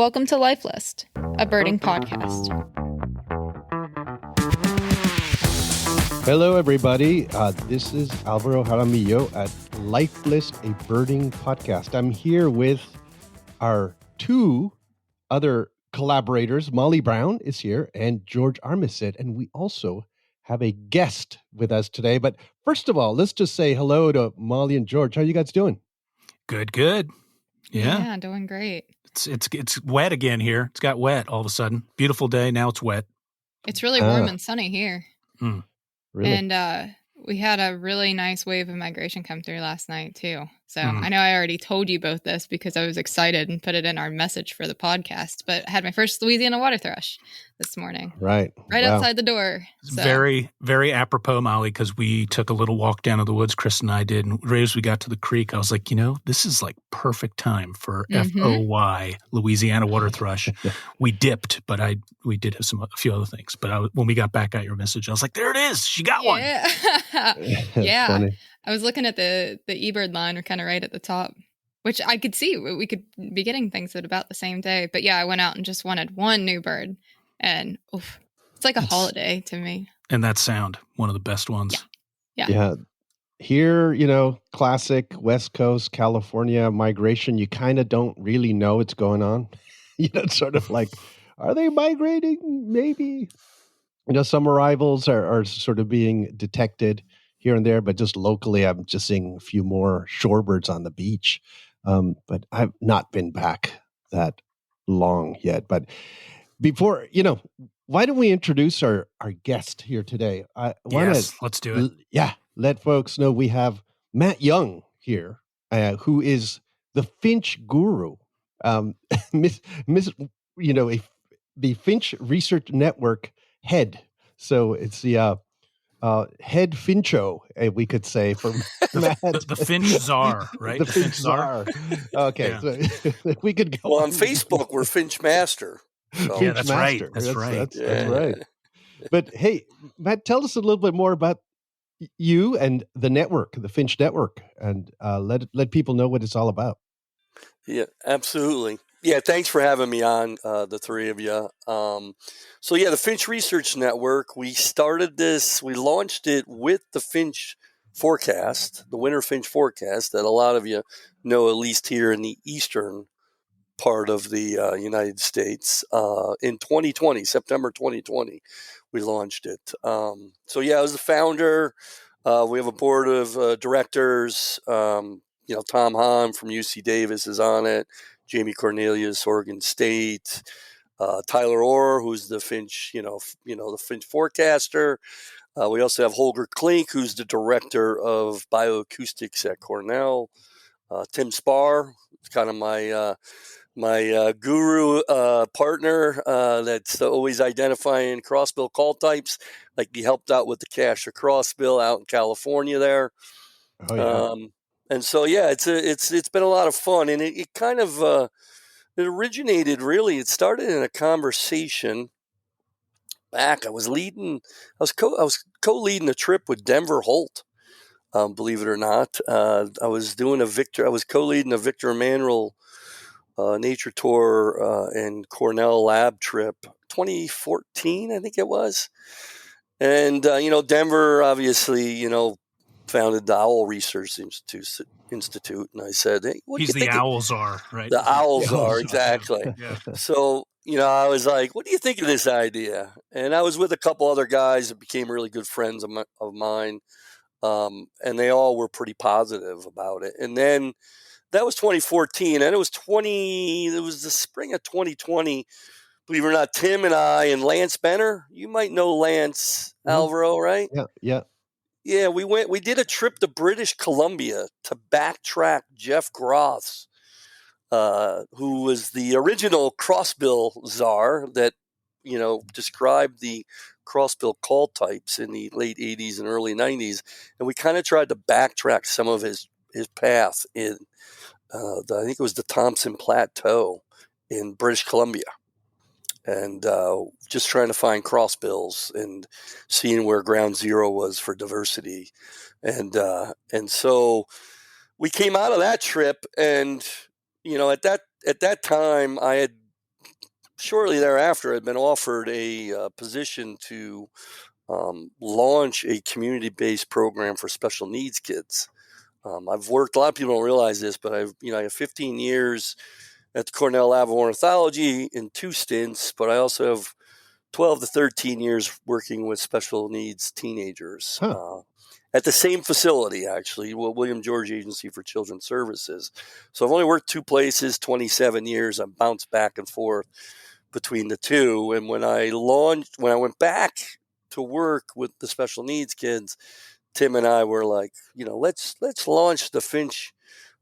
Welcome to Life List, a birding podcast. Hello, everybody. This is Alvaro Jaramillo at Life List, a birding podcast. I'm here with our two other collaborators. Molly Brown is here and George Armistead, and we also have a guest with us today. But first of all, let's just say hello to Molly and George. How are you guys doing? Good. Yeah, Doing great. It's wet again here. It's got wet all of a sudden. Beautiful day. Now it's wet. It's really warm and sunny here. Really? And we had a really nice wave of migration come through last night, too. So I know I already told you both this because I was excited and put it in our message for the podcast, but I had my first Louisiana water thrush this morning. Right. Right Wow. outside the door. So. Very, very apropos, Molly, because we took a little walk down to the woods, Chris and I did, and right as we got to the creek, I was like, this is like perfect time for FOY, Louisiana water thrush. We dipped, but we did have a few other things. But when we got back at your message, I was like, there it is. She got one. Yeah. Funny. I was looking at the eBird line, we're kind of right at the top, which I could see we could be getting things at about the same day. But yeah, I went out and just wanted one new bird, and it's like a holiday to me. And that sound, one of the best ones. Yeah. Here, classic West Coast California migration. You kind of don't really know what's going on. It's sort of like, are they migrating? Maybe. Some arrivals are sort of being detected here and there, but just locally, I'm just seeing a few more shorebirds on the beach. But I've not been back that long yet. But before, why don't we introduce our guest here today? Let's do it. Let folks know we have Matt Young here, who is the finch guru, the Finch Research Network head. So it's the head fincho, we could say, for Matt. the finch czar, right? The finch czar. Okay, Yeah. so we could go. Well, on Facebook, we're Finch Master. So. Yeah, that's right. Master. That's right. That's right. But hey, Matt, tell us a little bit more about you and the network, the Finch Network, and let people know what it's all about. Yeah, absolutely. Yeah, thanks for having me on, the three of you. The Finch Research Network, we launched it with the Finch forecast, the winter finch forecast that a lot of you know, at least here in the eastern part of the United States. In 2020, September 2020, we launched it. I was the founder. We have a board of directors. Tom Hahn from UC Davis is on it. Jamie Cornelius, Oregon State, Tyler Orr, who's the Finch, the Finch forecaster. We also have Holger Klink, who's the director of bioacoustics at Cornell. Tim Spar, kind of my guru partner that's always identifying crossbill call types. Like he helped out with the cache of crossbill out in California there. Oh, yeah. It's been a lot of fun, and it kind of it originated really. It started in a conversation back. I was co-leading a trip with Denver Holt. Believe it or not, I was co-leading a Victor Emanuel nature tour and Cornell lab trip, 2014, I think it was. And Denver obviously founded the Owl Research Institute, and I said, "Hey, what do you think?" He's the owl czar, right? The owl czar, exactly. Yeah. So, I was like, "What do you think of this idea?" And I was with a couple other guys that became really good friends of mine, and they all were pretty positive about it. And then that was 2014, and it was the spring of 2020. Believe it or not, Tim and I and Lance Benner. You might know Lance Alvaro, right? Yeah. Yeah, we did a trip to British Columbia to backtrack Jeff Groth's, who was the original crossbill czar that, described the crossbill call types in the late 80s and early 90s. And we kind of tried to backtrack some of his path in, I think it was the Thompson Plateau in British Columbia. And just trying to find crossbills and seeing where ground zero was for diversity. And so we came out of that trip, and at that time I had shortly thereafter, I'd been offered a position to launch a community-based program for special needs kids. I've worked. A lot of people don't realize this, but I have 15 years at the Cornell Lab of Ornithology in 2 stints, but I also have 12 to 13 years working with special needs teenagers at the same facility, actually, William George Agency for Children's Services. So I've only worked 2 places, 27 years. I've bounced back and forth between the 2. And when I went back to work with the special needs kids, Tim and I were like, let's launch the Finch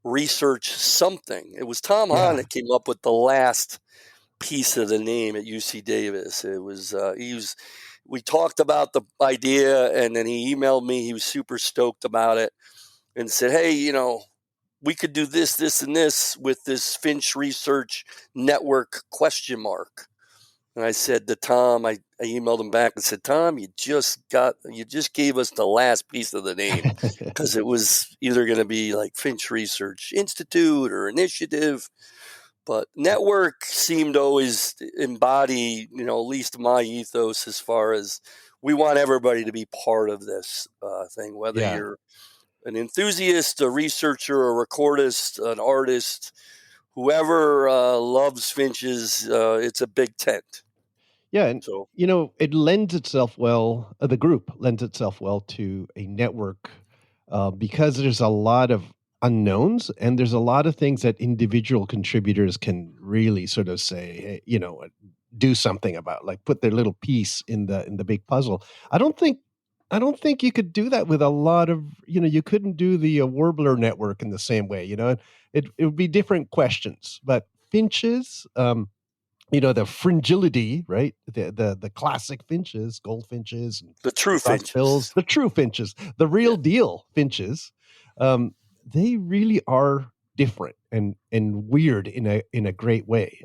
research something. It was Tom Hahn that came up with the last piece of the name at UC Davis. It was we talked about the idea, and then he emailed me. He was super stoked about it and said, hey, we could do this, and this with this Finch Research Network ? And I said to Tom, I emailed him back and said, Tom, you just gave us the last piece of the name, because it was either going to be like Finch Research Institute or Initiative. But network seemed to always embody, at least my ethos, as far as we want everybody to be part of this thing, whether you're an enthusiast, a researcher, a recordist, an artist, whoever loves finches. It's a big tent. Yeah, and it lends itself well. The group lends itself well to a network because there's a lot of unknowns, and there's a lot of things that individual contributors can really sort of say, hey, do something about, like put their little piece in the big puzzle. I don't think you could do that with a lot of, you couldn't do the warbler network in the same way. It would be different questions, but finches. The fringility, right? The classic finches, goldfinches, and the true crossbills, the true finches, the real deal finches. They really are different and weird in a great way.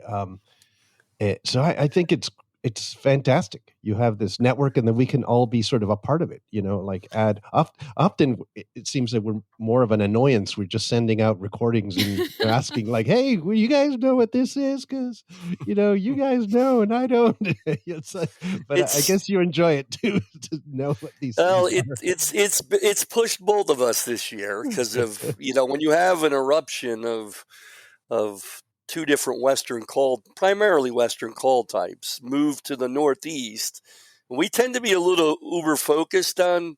So I think it's fantastic. You have this network, and then we can all be sort of a part of it. Like often it seems that we're more of an annoyance. We're just sending out recordings and asking, like, "Hey, will you guys know what this is? Because you guys know and I don't." But I guess you enjoy it too, to know what these. Well, it's pushed both of us this year because of when you have an eruption of 2 different primarily Western call types move to the Northeast. We tend to be a little uber focused on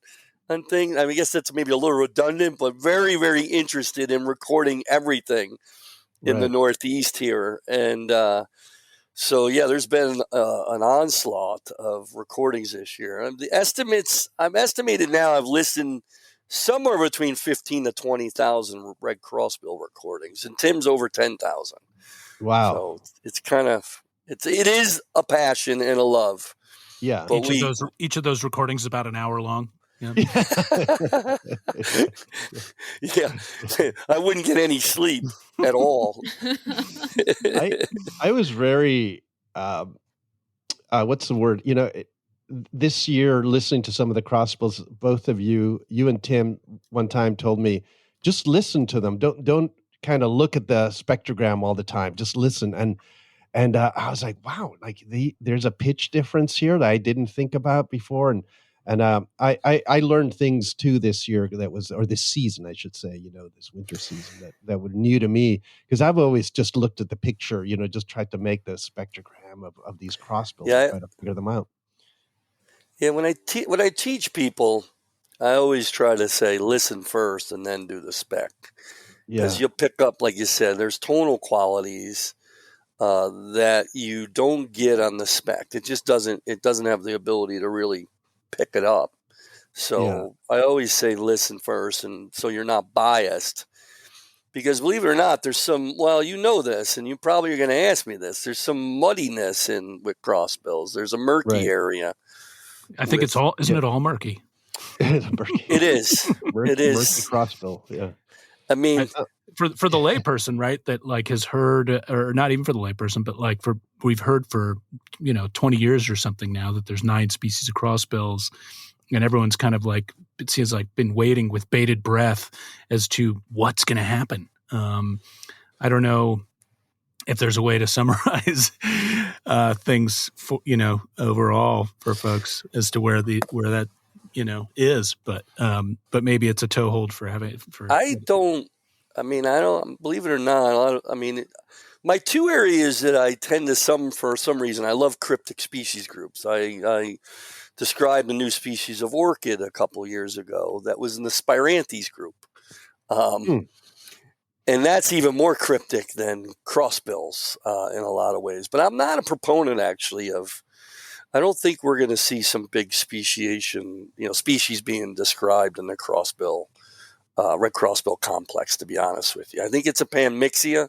things. I guess that's maybe a little redundant, but very, very interested in recording everything in the Northeast here. And so, there's been an onslaught of recordings this year. I'm estimated now I've listened somewhere between 15 to 20,000 red crossbill recordings, and Tim's over 10,000. Wow. So it's kind of, it is a passion and a love. Yeah. But each of those recordings is about an hour long. Yeah. I wouldn't get any sleep at all. I was very, what's the word? This year, listening to some of the crossbills, both of you and Tim one time told me, just listen to them. Don't kind of look at the spectrogram all the time. Just listen. And I was like, wow, like there's a pitch difference here that I didn't think about before. And I learned things too this year or this season, I should say, this winter season that were new to me, because I've always just looked at the picture, just tried to make the spectrogram of these crossbills and try to figure them out. Yeah, when I teach people, I always try to say, listen first and then do the spec. Because you'll pick up, like you said, there's tonal qualities that you don't get on the spec. It just doesn't have the ability to really pick it up. So I always say listen first, and so you're not biased. Because believe it or not, there's some, this, and you probably are going to ask me this, there's some muddiness with crossbills. There's a murky area. I think it's all, isn't it all murky? It is. It is. Murky crossbill, yeah. I mean, for the layperson, right, that like has heard, or not even for the layperson, but like we've heard for 20 years or something now that there's 9 species of crossbills, and everyone's kind of like, it seems like, been waiting with bated breath as to what's going to happen. I don't know if there's a way to summarize things for, overall for folks as to where that is, but maybe it's a toehold for having for. I don't believe it or not. My two areas that I tend to for some reason, I love cryptic species groups. I described a new species of orchid a couple years ago that was in the Spiranthes group. And that's even more cryptic than crossbills in a lot of ways. But I'm not a proponent, actually, I don't think we're going to see some big speciation, species being described in the crossbill, red crossbill complex, to be honest with you. I think it's a panmixia,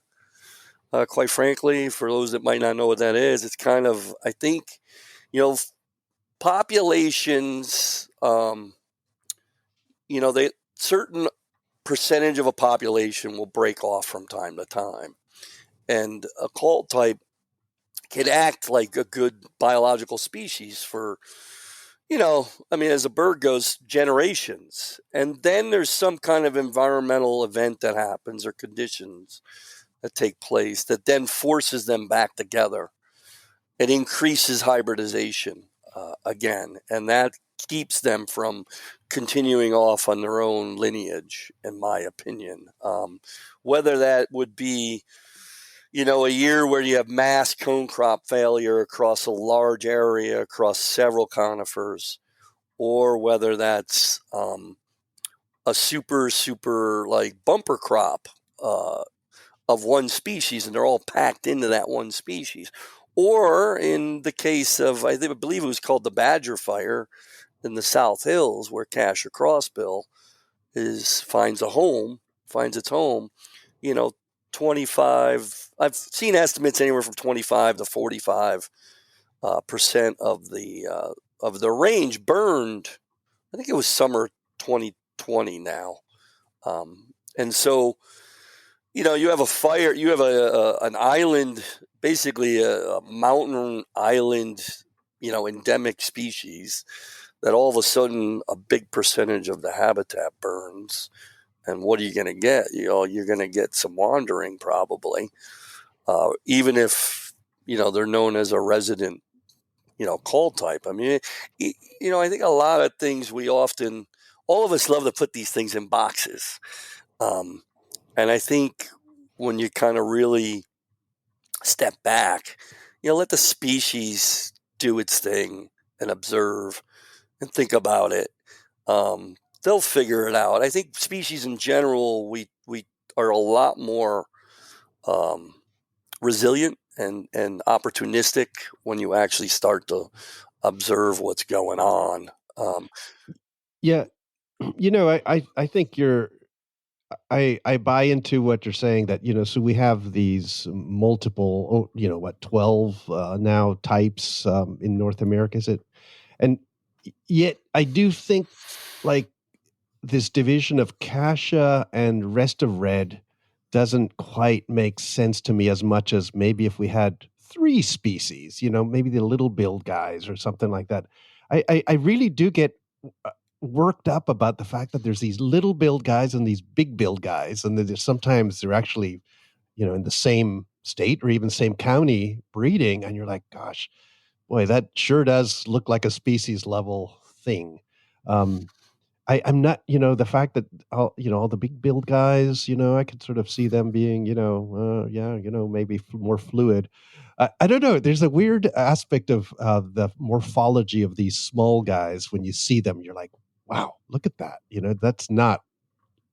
quite frankly. For those that might not know what that is, it's kind of, I think, populations, they certain percentage of a population will break off from time to time. And a cult type can act like a good biological species for, as a bird goes, generations. And then there's some kind of environmental event that happens or conditions that take place that then forces them back together. It increases hybridization again. And that keeps them from continuing off on their own lineage, in my opinion. Whether that would be, a year where you have mass cone crop failure across a large area, across several conifers, or whether that's a super like bumper crop of one species, and they're all packed into that one species. Or in the case of, I believe it was called the Badger Fire in the South Hills, where Cassia crossbill finds its home, 25. I've seen estimates anywhere from 25 to 45% of the range burned. I think it was summer 2020 now, and so you have a fire. You have an island, basically a mountain island, endemic species that all of a sudden a big percentage of the habitat burns. And what are you going to get? You're going to get some wandering probably, even if, they're known as a resident, call type. I mean, I think a lot of things all of us love to put these things in boxes. And I think when you kind of really step back, let the species do its thing and observe and think about it. They'll figure it out. I think species in general, we are a lot more resilient and opportunistic when you actually start to observe what's going on. Yeah, I think I buy into what you're saying, that so we have these multiple 12 now types in North America, is it? And yet I do think, like, this division of Cassia and rest of red doesn't quite make sense to me as much as maybe if we had 3 species, maybe the little billed guys or something like that. I really do get worked up about the fact that there's these little billed guys and these big billed guys, and that sometimes they're actually, in the same state or even same county breeding, and you're like, gosh, boy, that sure does look like a species level thing. I'm not, the fact that all the big build guys, I could sort of see them being, maybe more fluid. I don't know. There's a weird aspect of the morphology of these small guys. When you see them, you're like, wow, look at that. That's not.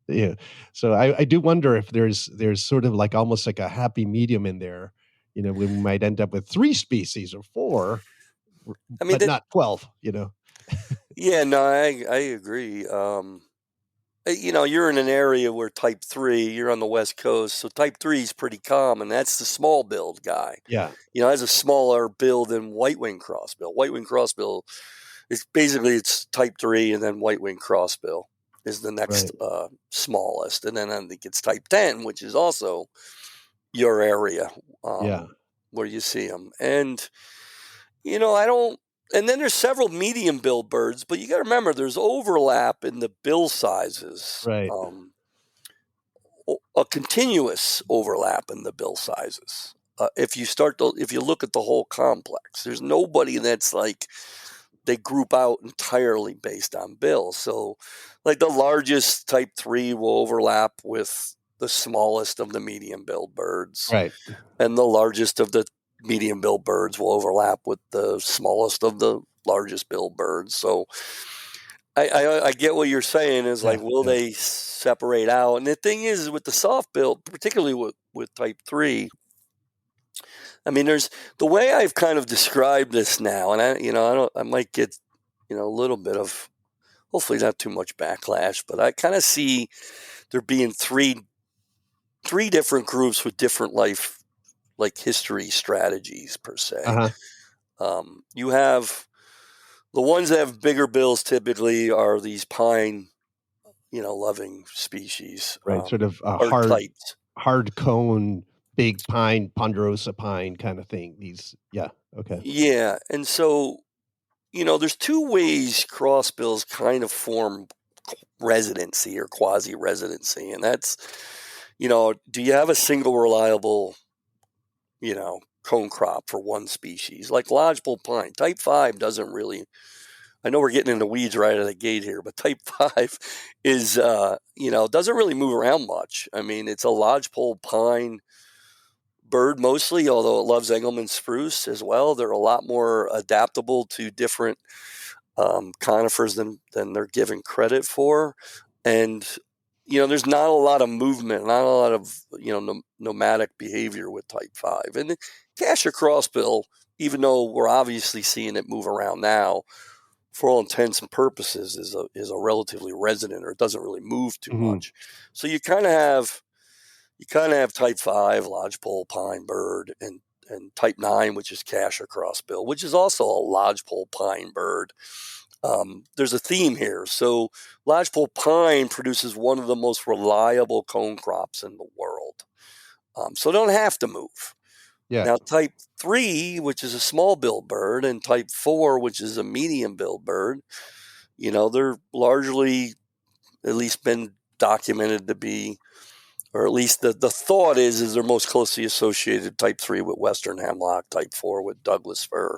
Yeah. So I do wonder if there's sort of like almost like a happy medium in there. We might end up with 3 species or 4, but not 12. Yeah, no, I agree. You're in an area where type 3, you're on the West Coast, so type 3 is pretty common. That's the small build guy. Yeah. Has a smaller build than white-winged crossbill. White-winged crossbill is basically, it's type 3, and then white-winged crossbill is the next smallest. And then I think it's type 10, which is also your area where you see them. And, and then there's several medium billed birds, but you got to remember there's overlap in the bill sizes. Right. A continuous overlap in the bill sizes. if you look at the whole complex, there's nobody that's like they group out entirely based on bill. So, like the largest type 3 will overlap with the smallest of the medium-billed birds, Right. and the largest of the medium-billed birds will overlap with the smallest of the largest billed birds. So, I get what you're saying is like, will they separate out? And the thing is, with the soft bill, particularly with type 3, I mean, there's the way I've kind of described this now, and I might get, a little bit of, hopefully not too much backlash, but I kind of see there being three different groups with different life, like history strategies per se. You have the ones that have bigger bills typically are these pine, loving species, right? Sort of hard cone, big pine, ponderosa pine kind of thing. Yeah, and so there's two ways crossbills kind of form residency or quasi-residency, and that's, do you have a single reliable, cone crop for one species? Like lodgepole pine, type 5 doesn't really, I know we're getting into weeds right out of the gate here, but type 5 is, doesn't really move around much. I mean, it's a lodgepole pine bird mostly, although it loves Engelmann spruce as well. They're a lot more adaptable to different conifers than they're given credit for. And, there's not a lot of movement, not a lot of, nomadic behavior with type 5. And the Cassia crossbill, even though we're obviously seeing it move around now, for all intents and purposes is a relatively resident, or it doesn't really move too much. So you kind of have type 5 lodgepole pine bird and type 9, which is Cassia crossbill, which is also a lodgepole pine bird. There's a theme here. So lodgepole pine produces one of the most reliable cone crops in the world. So they don't have to move. Yeah. Now, type 3, which is a small-billed bird, and type 4, which is a medium-billed bird, they're largely at least been documented to be, or at least the thought is they're most closely associated, type 3 with western hemlock, type 4 with Douglas fir.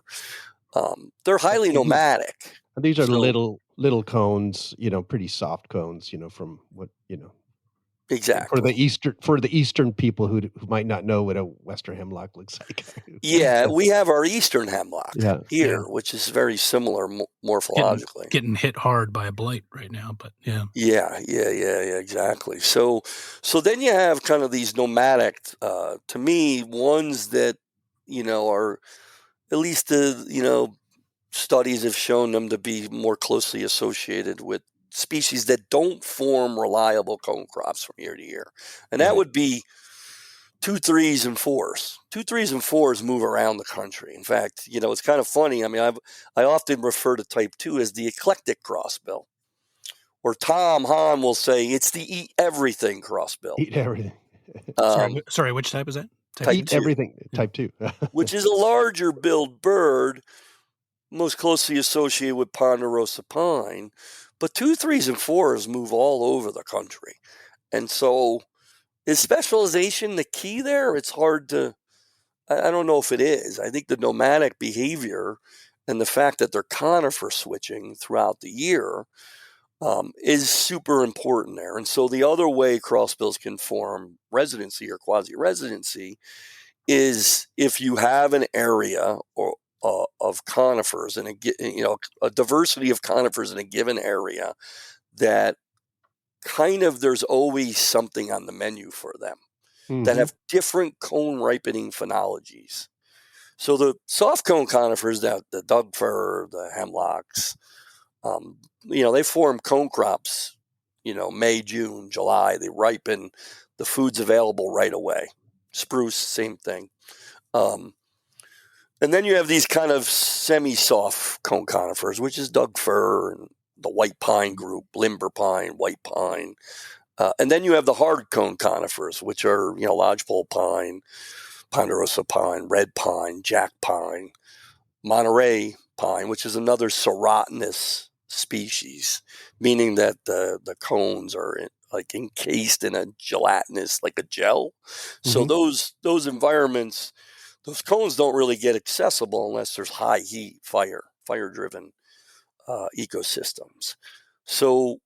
They're highly nomadic. These are little cones, pretty soft cones, from what, Exactly. For the eastern people who might not know what a western hemlock looks like. Yeah, we have our eastern hemlock here, which is very similar morphologically. Getting hit hard by a blight right now, but yeah. Yeah, exactly. So then you have kind of these nomadic, to me, ones that, are at least studies have shown them to be more closely associated with species that don't form reliable cone crops from year to year. And that would be 2, 3s, and 4s. 2, 3s, and 4s move around the country. In fact, it's kind of funny. I mean, I often refer to type 2 as the eclectic crossbill. Or Tom Hahn will say it's the eat everything crossbill. Eat everything. Sorry, which type is that? Eat everything. Type 2. Which is a larger billed bird, most closely associated with ponderosa pine. But 2, 3s, and 4s move all over the country. And so is specialization the key there? It's hard to, I don't know if it is. I think the nomadic behavior and the fact that they're conifer switching throughout the year is super important there. And so the other way crossbills can form residency or quasi-residency is if you have an area of conifers and a diversity of conifers in a given area that kind of there's always something on the menu for them that have different cone ripening phenologies. So the soft cone conifers, the Doug fir, the hemlocks, they form cone crops, May, June, July. They ripen. The food's available right away. Spruce, same thing. And then you have these kind of semi-soft cone conifers, which is Doug fir and the white pine group, limber pine, white pine. And then you have the hard cone conifers, which are, lodgepole pine, ponderosa pine, red pine, jack pine, Monterey pine, which is another serotinous species, meaning that the cones are encased in a gelatinous, like a gel. So those environments those cones don't really get accessible unless there's high heat, fire-driven ecosystems. So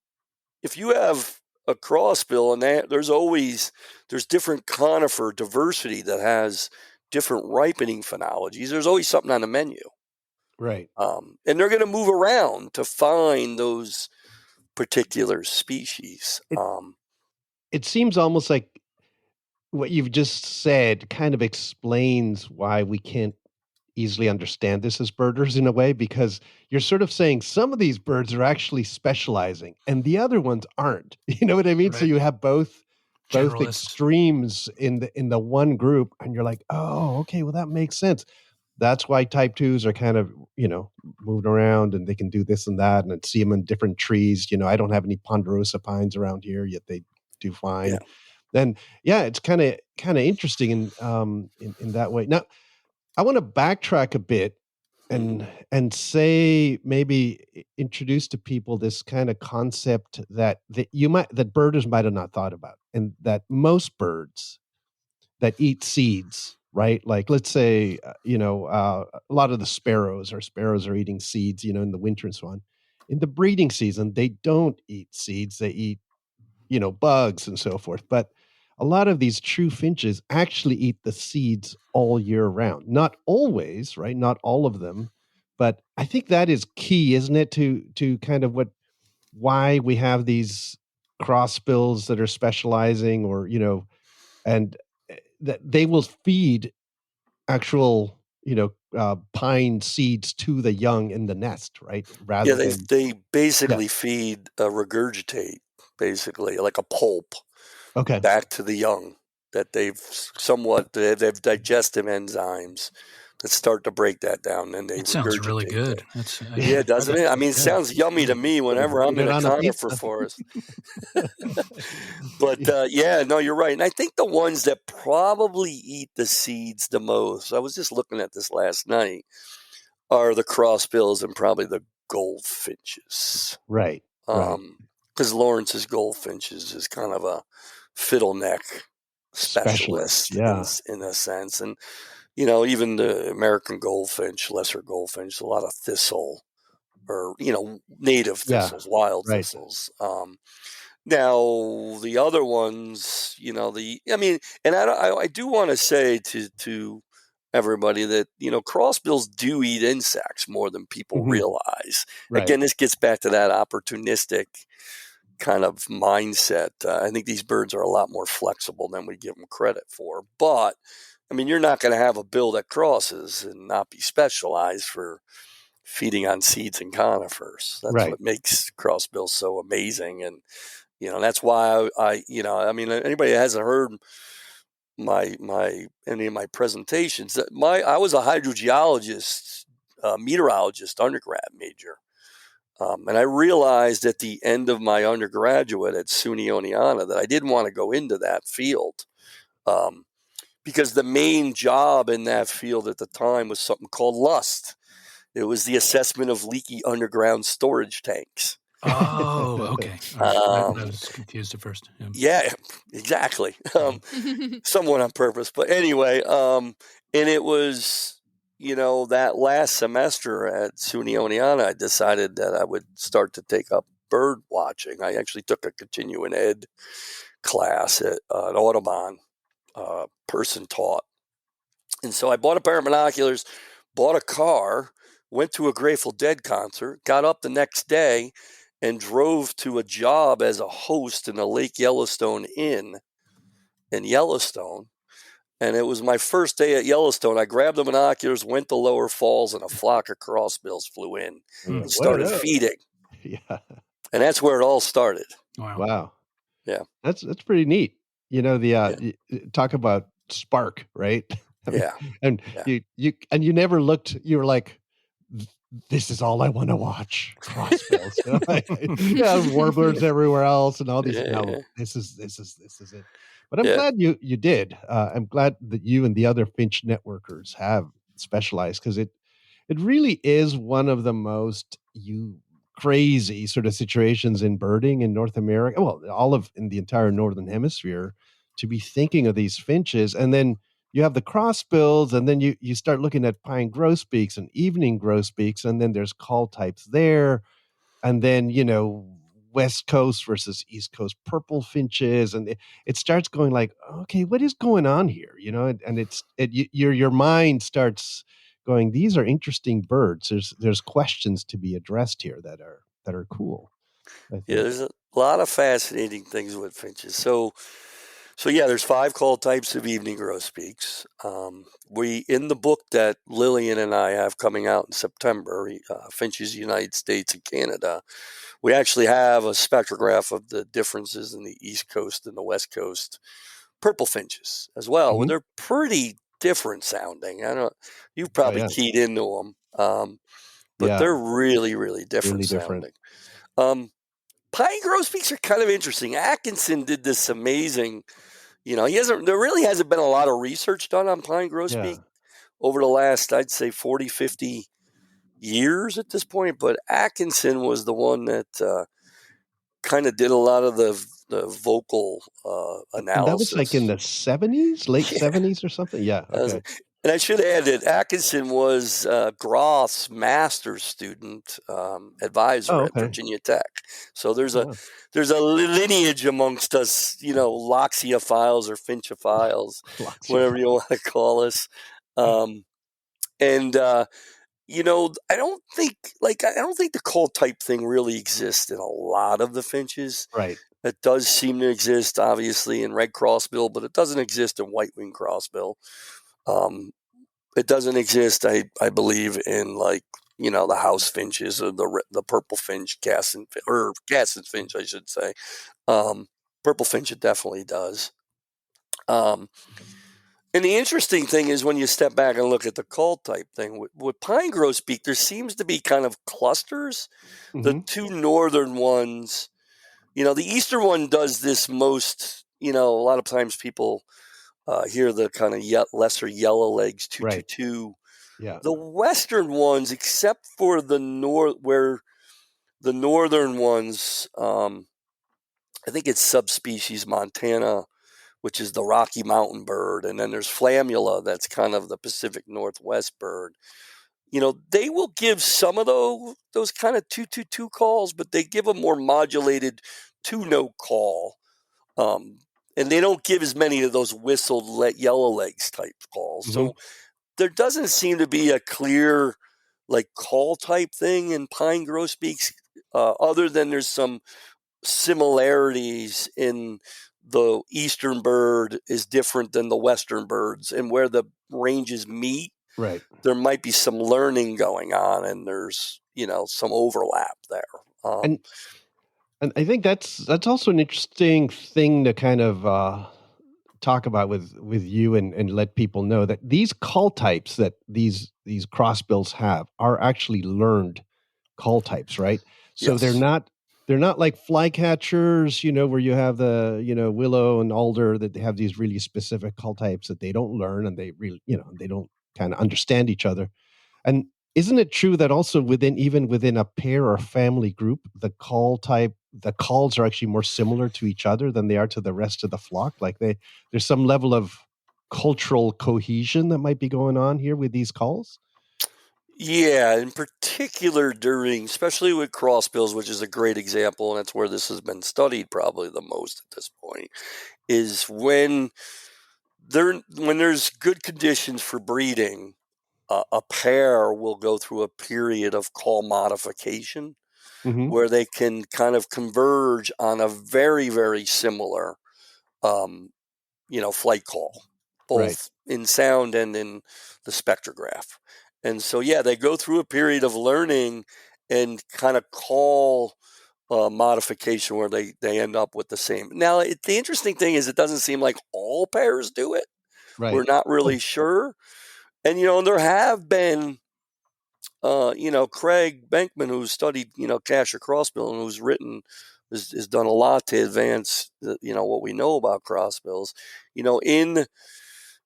if you have a crossbill, and there's different conifer diversity that has different ripening phenologies, there's always something on the menu. Right. And they're going to move around to find those particular species. It seems almost like what you've just said kind of explains why we can't easily understand this as birders in a way, because you're sort of saying some of these birds are actually specializing and the other ones aren't. You know what I mean? Right. So you have both Generalists. extremes in the one group, and you're like, oh, okay, well, that makes sense. That's why type 2s are kind of, moving around, and they can do this and that, and I'd see them in different trees. I don't have any ponderosa pines around here, yet they do fine. Yeah. Then, it's kind of interesting in that way. Now, I want to backtrack a bit and say, maybe introduce to people this kind of concept that birders might have not thought about, and that most birds that eat seeds, right? Like, let's say, a lot of the sparrows are eating seeds, in the winter and so on. In the breeding season, they don't eat seeds. They eat, bugs and so forth. But a lot of these true finches actually eat the seeds all year round. Not always, right? Not all of them. But I think that is key, isn't it? To kind of why we have these crossbills that are specializing, or, and that they will feed actual, pine seeds to the young in the nest, right? Rather than they basically feed regurgitate, basically like a pulp, back to the young that they've digestive enzymes that start to break that down, and they It sounds really good. Yeah, doesn't it? I mean, it sounds yummy to me whenever I'm in a conifer forest. But no, you're right. And I think the ones that probably eat the seeds the most, I was just looking at this last night, are the crossbills and probably the goldfinches. Right. Because Lawrence's goldfinches is kind of a fiddleneck specialist in a sense. And, even the American goldfinch, lesser goldfinch, a lot of thistle, or, native thistles, wild thistles. Now the other ones, and I do want to say to everybody that, crossbills do eat insects more than people realize. Right. Again, this gets back to that opportunistic kind of mindset. I think these birds are a lot more flexible than we give them credit for. But, you're not going to have a bill that crosses and not be specialized for feeding on seeds and conifers. That's what makes crossbills so amazing. And, that's why anybody that hasn't heard any of my presentations, I was a hydrogeologist, meteorologist undergrad major. And I realized at the end of my undergraduate at SUNY Oneonta that I didn't want to go into that field, because the main job in that field at the time was something called LUST. It was the assessment of leaky underground storage tanks. Oh, okay. I was confused at first. Yeah, exactly. Somewhat on purpose. But anyway, and it was, that last semester at SUNY Oneonta, I decided that I would start to take up bird watching. I actually took a continuing ed class at an Audubon person taught. And so I bought a pair of binoculars, bought a car, went to a Grateful Dead concert, got up the next day, and drove to a job as a host in the Lake Yellowstone Inn in Yellowstone. And it was my first day at Yellowstone. I grabbed the binoculars, went to Lower Falls, and a flock of crossbills flew in and started feeding. Yeah. And that's where it all started. Wow. Yeah. That's pretty neat. You talk about spark, right? And you never looked, you were like, this is all I want to watch. Crossbills. Warblers everywhere else and all these. No, this is it. But I'm glad you did. I'm glad that you and the other finch networkers have specialized, because it really is one of the most crazy sort of situations in birding in North America. Well, in the entire Northern Hemisphere, to be thinking of these finches and then you have the crossbills, and then you start looking at pine grosbeaks and evening grosbeaks, and then there's call types there, and then West Coast versus East Coast purple finches, and it starts going like, okay, what is going on here? And your mind starts going, these are interesting birds. There's questions to be addressed here that are cool, I think. Yeah, there's a lot of fascinating things with finches. So yeah, there's 5 call types of evening grosbeaks. We in the book that Lillian and I have coming out in September, Finches United States and Canada, we actually have a spectrograph of the differences in the East Coast and the West Coast purple finches as well. Mhm. They're pretty different sounding. You've probably keyed into them, but they're really, really different sounding. Pine grosbeaks are kind of interesting. Atkinson did this amazing. There really hasn't been a lot of research done on pine grosbeak over the last, I'd say, 40, 50 years at this point. But Atkinson was the one that kind of did a lot of the vocal analysis. And that was like in the 70s, late 70s or something? Yeah, okay. And I should add that Atkinson was Groth's master's student advisor at Virginia Tech. So there's a lineage amongst us, loxiophiles or finchophiles, whatever you want to call us. I don't think the call type thing really exists in a lot of the finches. Right. It does seem to exist, obviously, in red crossbill, but it doesn't exist in white-winged crossbill. It doesn't exist, I believe, in the house finches or the purple finch, Cassin finch, I should say. Purple finch, it definitely does. And the interesting thing is when you step back and look at the call type thing with pine grosbeak, there seems to be kind of clusters. Mm-hmm. The 2 northern ones, the eastern one does this most. A lot of times people hear the kind of lesser yellow legs 222. Right. Yeah. The western ones, except for where the northern ones, I think it's subspecies Montana, which is the Rocky Mountain bird, and then there's Flammula, that's kind of the Pacific Northwest bird. They will give some of those kind of 222 calls, but they give a more modulated 2-note call. And they don't give as many of those whistled yellow legs type calls. Mm-hmm. So there doesn't seem to be a clear call type thing in pine grosbeaks, other than there's some similarities in the eastern bird is different than the western birds, and where the ranges meet, right, there might be some learning going on, and there's some overlap there. And I think that's also an interesting thing to kind of talk about with you and let people know that these call types that these crossbills have are actually learned call types, right? So yes. they're not like flycatchers, where you have the willow and alder, that they have these really specific call types that they don't learn, and they really they don't kind of understand each other. And isn't it true that also even within a pair or family group, the calls are actually more similar to each other than they are to the rest of the flock? Like there's some level of cultural cohesion that might be going on here with these calls? Yeah, in particular especially with crossbills, which is a great example, and that's where this has been studied probably the most at this point, is when there's good conditions for breeding, a pair will go through a period of call modification, mm-hmm. where they can kind of converge on a very, very similar, flight call, both in sound and in the spectrograph. And so, they go through a period of learning and kind of call modification where they end up with the same. Now, the interesting thing is it doesn't seem like all pairs do it. Right. We're not really sure. And, there have been, Craig Benkman, who's studied, Casher crossbill and who's has done a lot to advance, what we know about crossbills. In,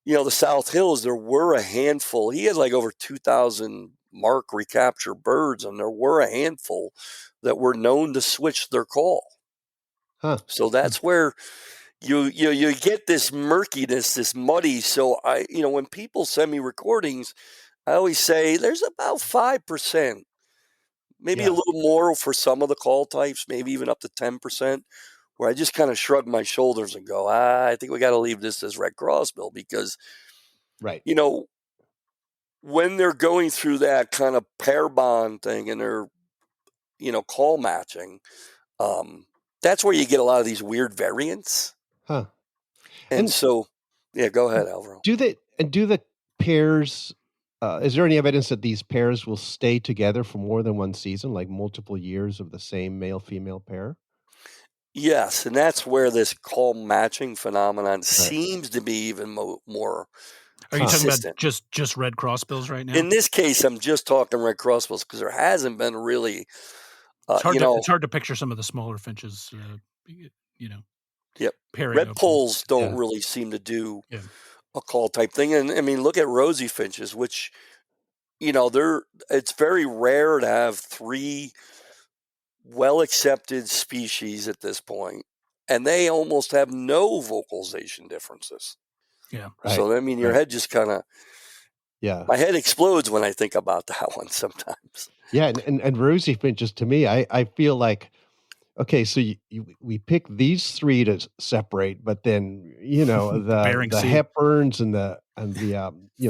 the South Hills, there were a handful. He had over 2,000 mark recapture birds, and there were a handful that were known to switch their call. Huh. So that's where, you get this murkiness, this muddy. So when people send me recordings, I always say there's about 5%, maybe a little more for some of the call types, maybe even up to 10%, where I just kind of shrug my shoulders and go, I think we got to leave this as red crossbill because, when they're going through that kind of pair bond thing and they're, call matching, that's where you get a lot of these weird variants. Huh. And so, go ahead, Alvaro. Do the pairs, is there any evidence that these pairs will stay together for more than one season, like multiple years of the same male-female pair? Yes, and that's where this call matching phenomenon seems to be even more Are you talking consistent. about just red crossbills right now? In this case, I'm just talking red crossbills because there hasn't been really. It's hard to picture some of the smaller finches, Yep. pairing Red up. poles don't really seem to do a call type thing. And I mean, look at rosy finches, which, it's very rare to have 3 well-accepted species at this point, and they almost have no vocalization differences. Yeah. Right. So, I mean, your head just kind of, my head explodes when I think about that one sometimes. Yeah, and rosy finches, to me, I feel like, okay, so we pick these 3 to separate, but then the Hepburns and the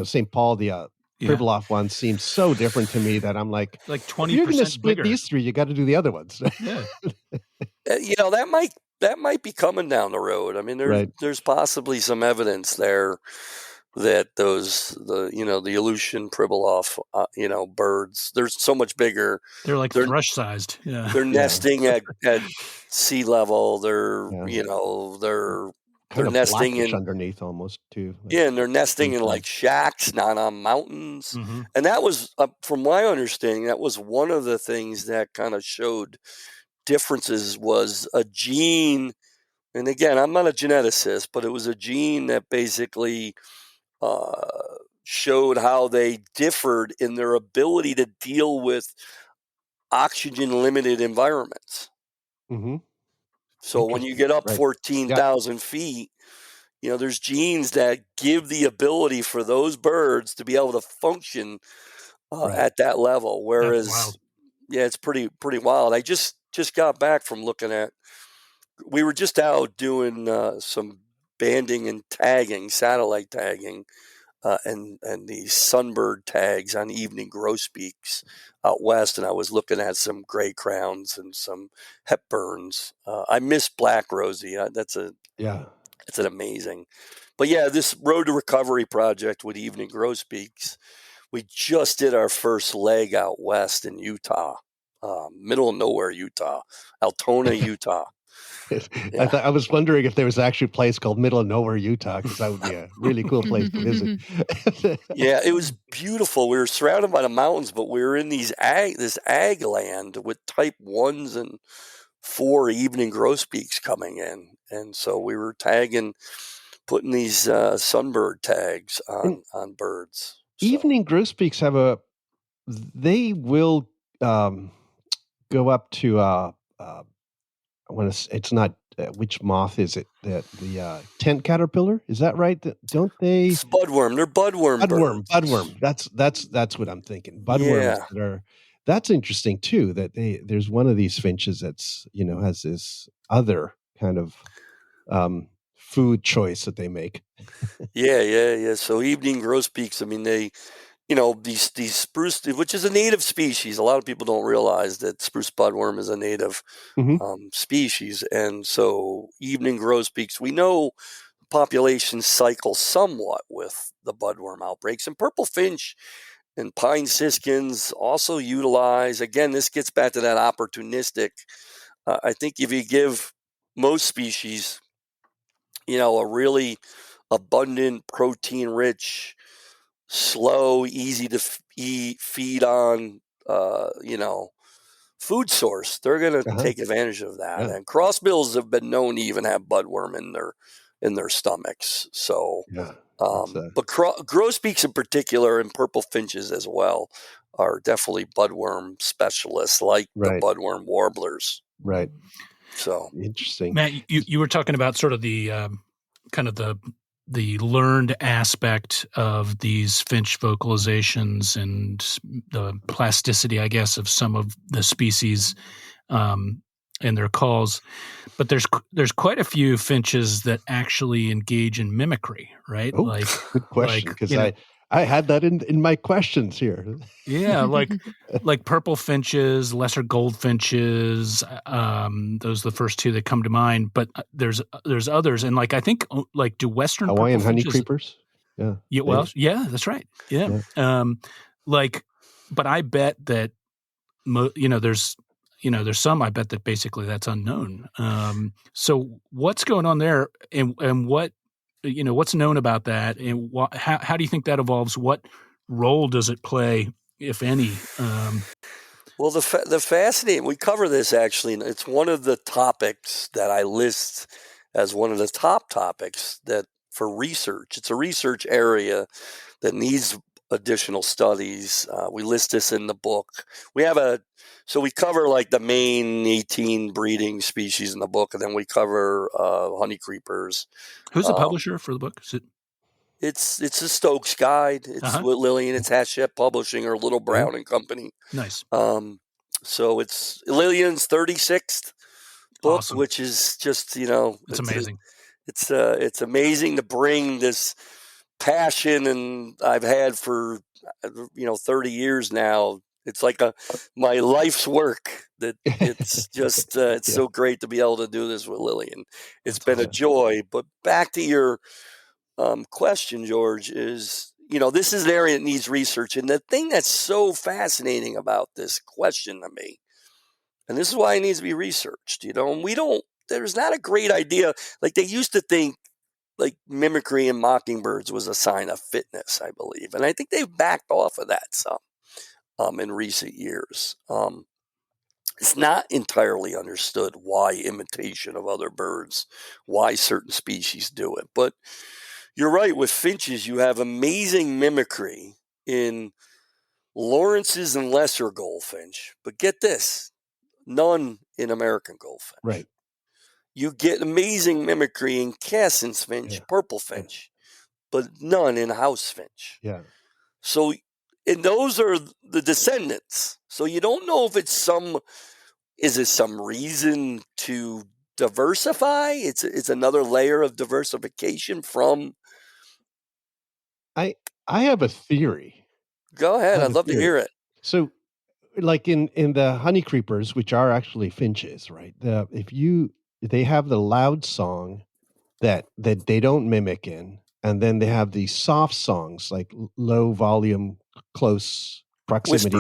St. Paul, the Pribilof ones seem so different to me that I'm like 20%. If you're going to split these 3, you got to do the other ones. Yeah. That might be coming down the road. I mean, there's possibly some evidence there that the Aleutian Pribilof, birds, they're so much bigger. They're thrush-sized. Yeah. They're nesting at sea level. They're they're nesting in underneath almost too. And they're nesting in like shacks, not on mountains. Mm-hmm. And that was, from my understanding, that was one of the things that kind of showed differences was a gene. And again, I'm not a geneticist, but it was a gene that basically showed how they differed in their ability to deal with oxygen-limited environments. Mm-hmm. So when you get up 14,000 feet, there's genes that give the ability for those birds to be able to function at that level. Whereas, it's pretty wild. I just got back from looking at. We were just out doing some banding and tagging, satellite tagging, and these sunbird tags on evening grosbeaks out west, and I was looking at some gray crowns and some Hepburns. I miss black rosy. It's an amazing. But this Road to Recovery project with evening grosbeaks, we just did our first leg out west in Utah, middle of nowhere, Utah, Altona, Utah. I was wondering if there was actually a place called Middle of Nowhere, Utah, because that would be a really cool place to visit. It was beautiful. We were surrounded by the mountains, but we were in this ag land with type 1s and 4 evening grosbeaks coming in. And so we were putting these sunbird tags on birds. So. Evening grosbeaks they will go up to it's not which moth is it? The tent caterpillar, is that right? Don't they? It's budworm. They're budworm. Budworm. That's what I'm thinking. Budworms that's interesting too. That there's one of these finches that's has this other kind of food choice that they make. Yeah. So evening grosbeaks. I mean, they. These spruce, which is a native species. A lot of people don't realize that spruce budworm is a native species. And so evening grosbeaks, we know populations cycle somewhat with the budworm outbreaks. And purple finch and pine siskins also utilize, again, this gets back to that opportunistic. I think if you give most species, a really abundant, protein-rich, slow, easy to feed on, food source, they're going to take advantage of that. Yeah. And crossbills have been known to even have budworm in their stomachs. So, but grosbeaks in particular, and purple finches as well, are definitely budworm specialists, like the budworm warblers. Right. So interesting. Matt, you were talking about sort of the kind of the learned aspect of these finch vocalizations and the plasticity, I guess, of some of the species in their calls. But there's quite a few finches that actually engage in mimicry, right? Oh, good question, because I had that in my questions here. Yeah, like purple finches, lesser goldfinches. Those are the first two that come to mind. But there's others, and I think do western Hawaiian purple finches, honeycreepers. Yeah. Yeah, well, yeah, that's right. Yeah. But I bet that there's some. I bet that basically that's unknown. So what's going on there, and what's known about that, and how do you think that evolves? What role does it play, if any? Well, the fascinating, we cover this actually. It's one of the topics that I list as one of the top topics that for research. It's a research area that needs additional studies. We list this in the book. We cover like the main 18 breeding species in the book, and then we cover honeycreepers. Who's the publisher for the book? Is it? It's a Stokes Guide. It's with Lillian. It's Hachette Publishing or Little Brown and Company. Nice. So it's Lillian's 36th book, Awesome. which is just it's amazing. It's amazing to bring this passion and I've had for 30 years now. It's like my life's work. That it's just it's so great to be able to do this with Lillian. It's been a joy. But back to your question, George, is this is an area that needs research, and the thing that's so fascinating about this question to me, and this is why it needs to be researched. And there's not a great idea. Like they used to think like mimicry in mockingbirds was a sign of fitness, I believe. And I think they've backed off of that some in recent years. It's not entirely understood why imitation of other birds, why certain species do it. But you're right, with finches, you have amazing mimicry in Lawrence's and lesser goldfinch. But get this, none in American goldfinch. Right. You get amazing mimicry in Cassin's finch, purple finch, but none in house finch. Yeah. So, and those are the descendants. So you don't know if is it some reason to diversify? It's another layer of diversification from. I have a theory. Go ahead. I'd love to hear it. So, like in the honeycreepers, which are actually finches, right? They have the loud song that they don't mimic in, and then they have these soft songs, like low volume, close proximity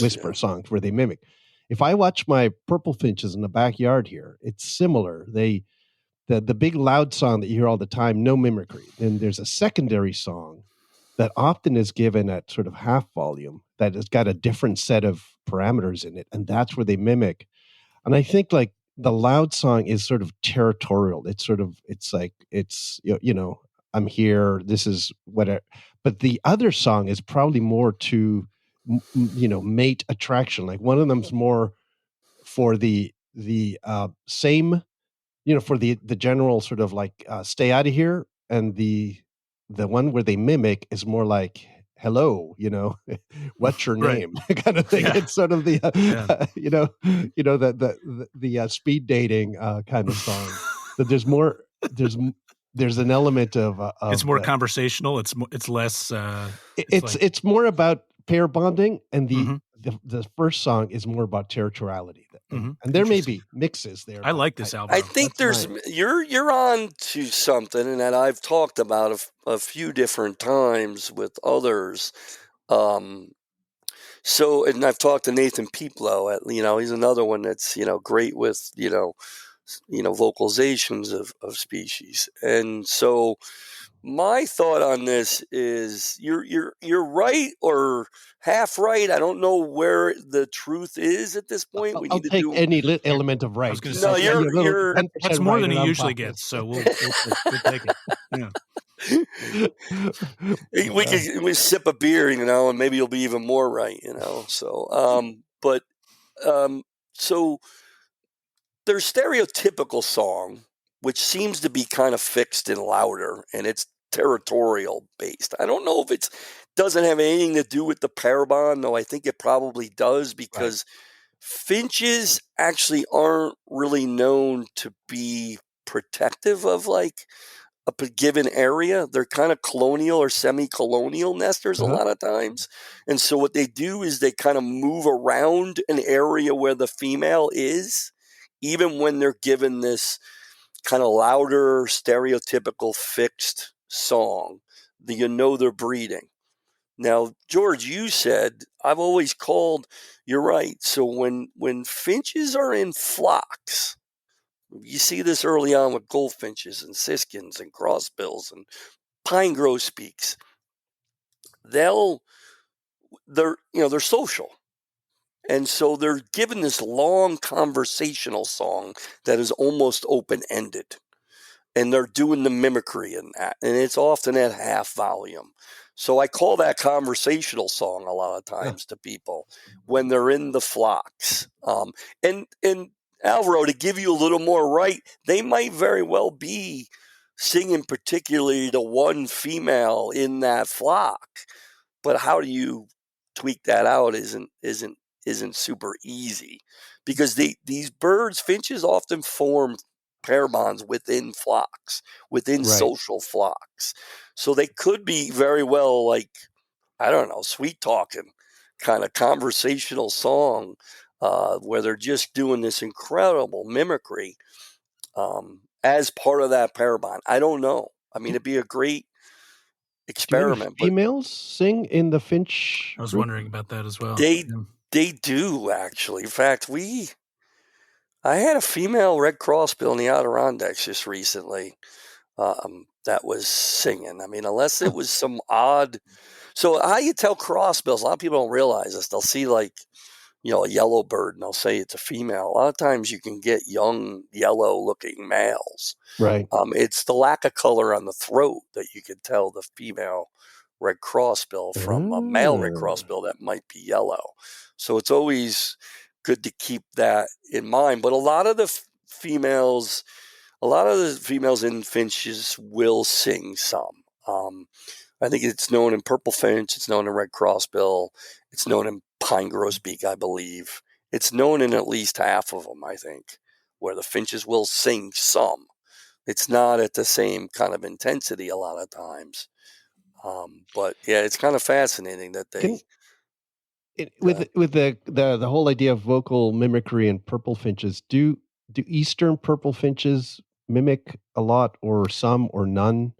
whisper songs where they mimic. If I watch my purple finches in the backyard here, it's similar. The big loud song that you hear all the time, no mimicry. Then there's a secondary song that often is given at sort of half volume that has got a different set of parameters in it, and that's where they mimic. And I think like the loud song is sort of territorial. It's I'm here. This is whatever. But the other song is probably more to, mate attraction. Like one of them's more for the same, for the general sort of like stay out of here, and the one where they mimic is more like hello, what's your name, kind of thing. Yeah. It's sort of the the speed dating kind of song. But there's more. There's an element of it's more conversational. It's less. It's more about pair bonding, and the first song is more about territoriality. And there may be mixes there. I like this album. I think you're on to something, and that I've talked about a few different times with others. So, and I've talked to Nathan Peeplow. He's another one that's great with vocalizations of species. And so, my thought on this is you're right or half right. I don't know where the truth is at this point. I'll take any element of right. No, you're that's more than he usually gets. So we'll take it. Yeah. We sip a beer, and maybe you'll be even more right, So, so their stereotypical song, which seems to be kind of fixed and louder, and it's territorial based. I don't know if it doesn't have anything to do with the pair bond, though I think it probably does, because finches actually aren't really known to be protective of like a given area. They're kind of colonial or semi-colonial nesters a lot of times. And so what they do is they kind of move around an area where the female is, even when they're given this kind of louder, stereotypical fixed song that you know they're breeding. Now, George, you said, I've always called, you're right. So when finches are in flocks, you see this early on with goldfinches and siskins and crossbills and pine grosbeaks. They're social. And so they're given this long conversational song that is almost open-ended. And they're doing the mimicry in that. And it's often at half volume. So I call that conversational song a lot of times to people when they're in the flocks. And Alvaro, to give you a little more right, they might very well be singing particularly to one female in that flock. But how do you tweak that out isn't super easy, because these birds, finches, often form pair bonds within flocks, within social flocks. So they could be very well like, I don't know, sweet talking kind of conversational song where they're just doing this incredible mimicry as part of that pair bond. I don't know. I mean, it'd be a great experiment. Do females sing in the finch? I was wondering about that as well. They do, actually. In fact, I had a female red crossbill in the Adirondacks just recently that was singing. I mean, unless it was some odd. So how you tell crossbills? A lot of people don't realize this. They'll see like, a yellow bird and they'll say it's a female. A lot of times you can get young yellow-looking males. Right. It's the lack of color on the throat that you can tell the female red crossbill from a male red crossbill that might be yellow. So it's always good to keep that in mind. But a lot of the females in finches will sing some. I think it's known in purple finch. It's known in red crossbill. It's known in pine grosbeak, I believe. It's known in at least half of them, I think, where the finches will sing some. It's not at the same kind of intensity a lot of times. But yeah, it's kind of fascinating that they... with the whole idea of vocal mimicry and purple finches, do eastern purple finches mimic a lot, or some, or none?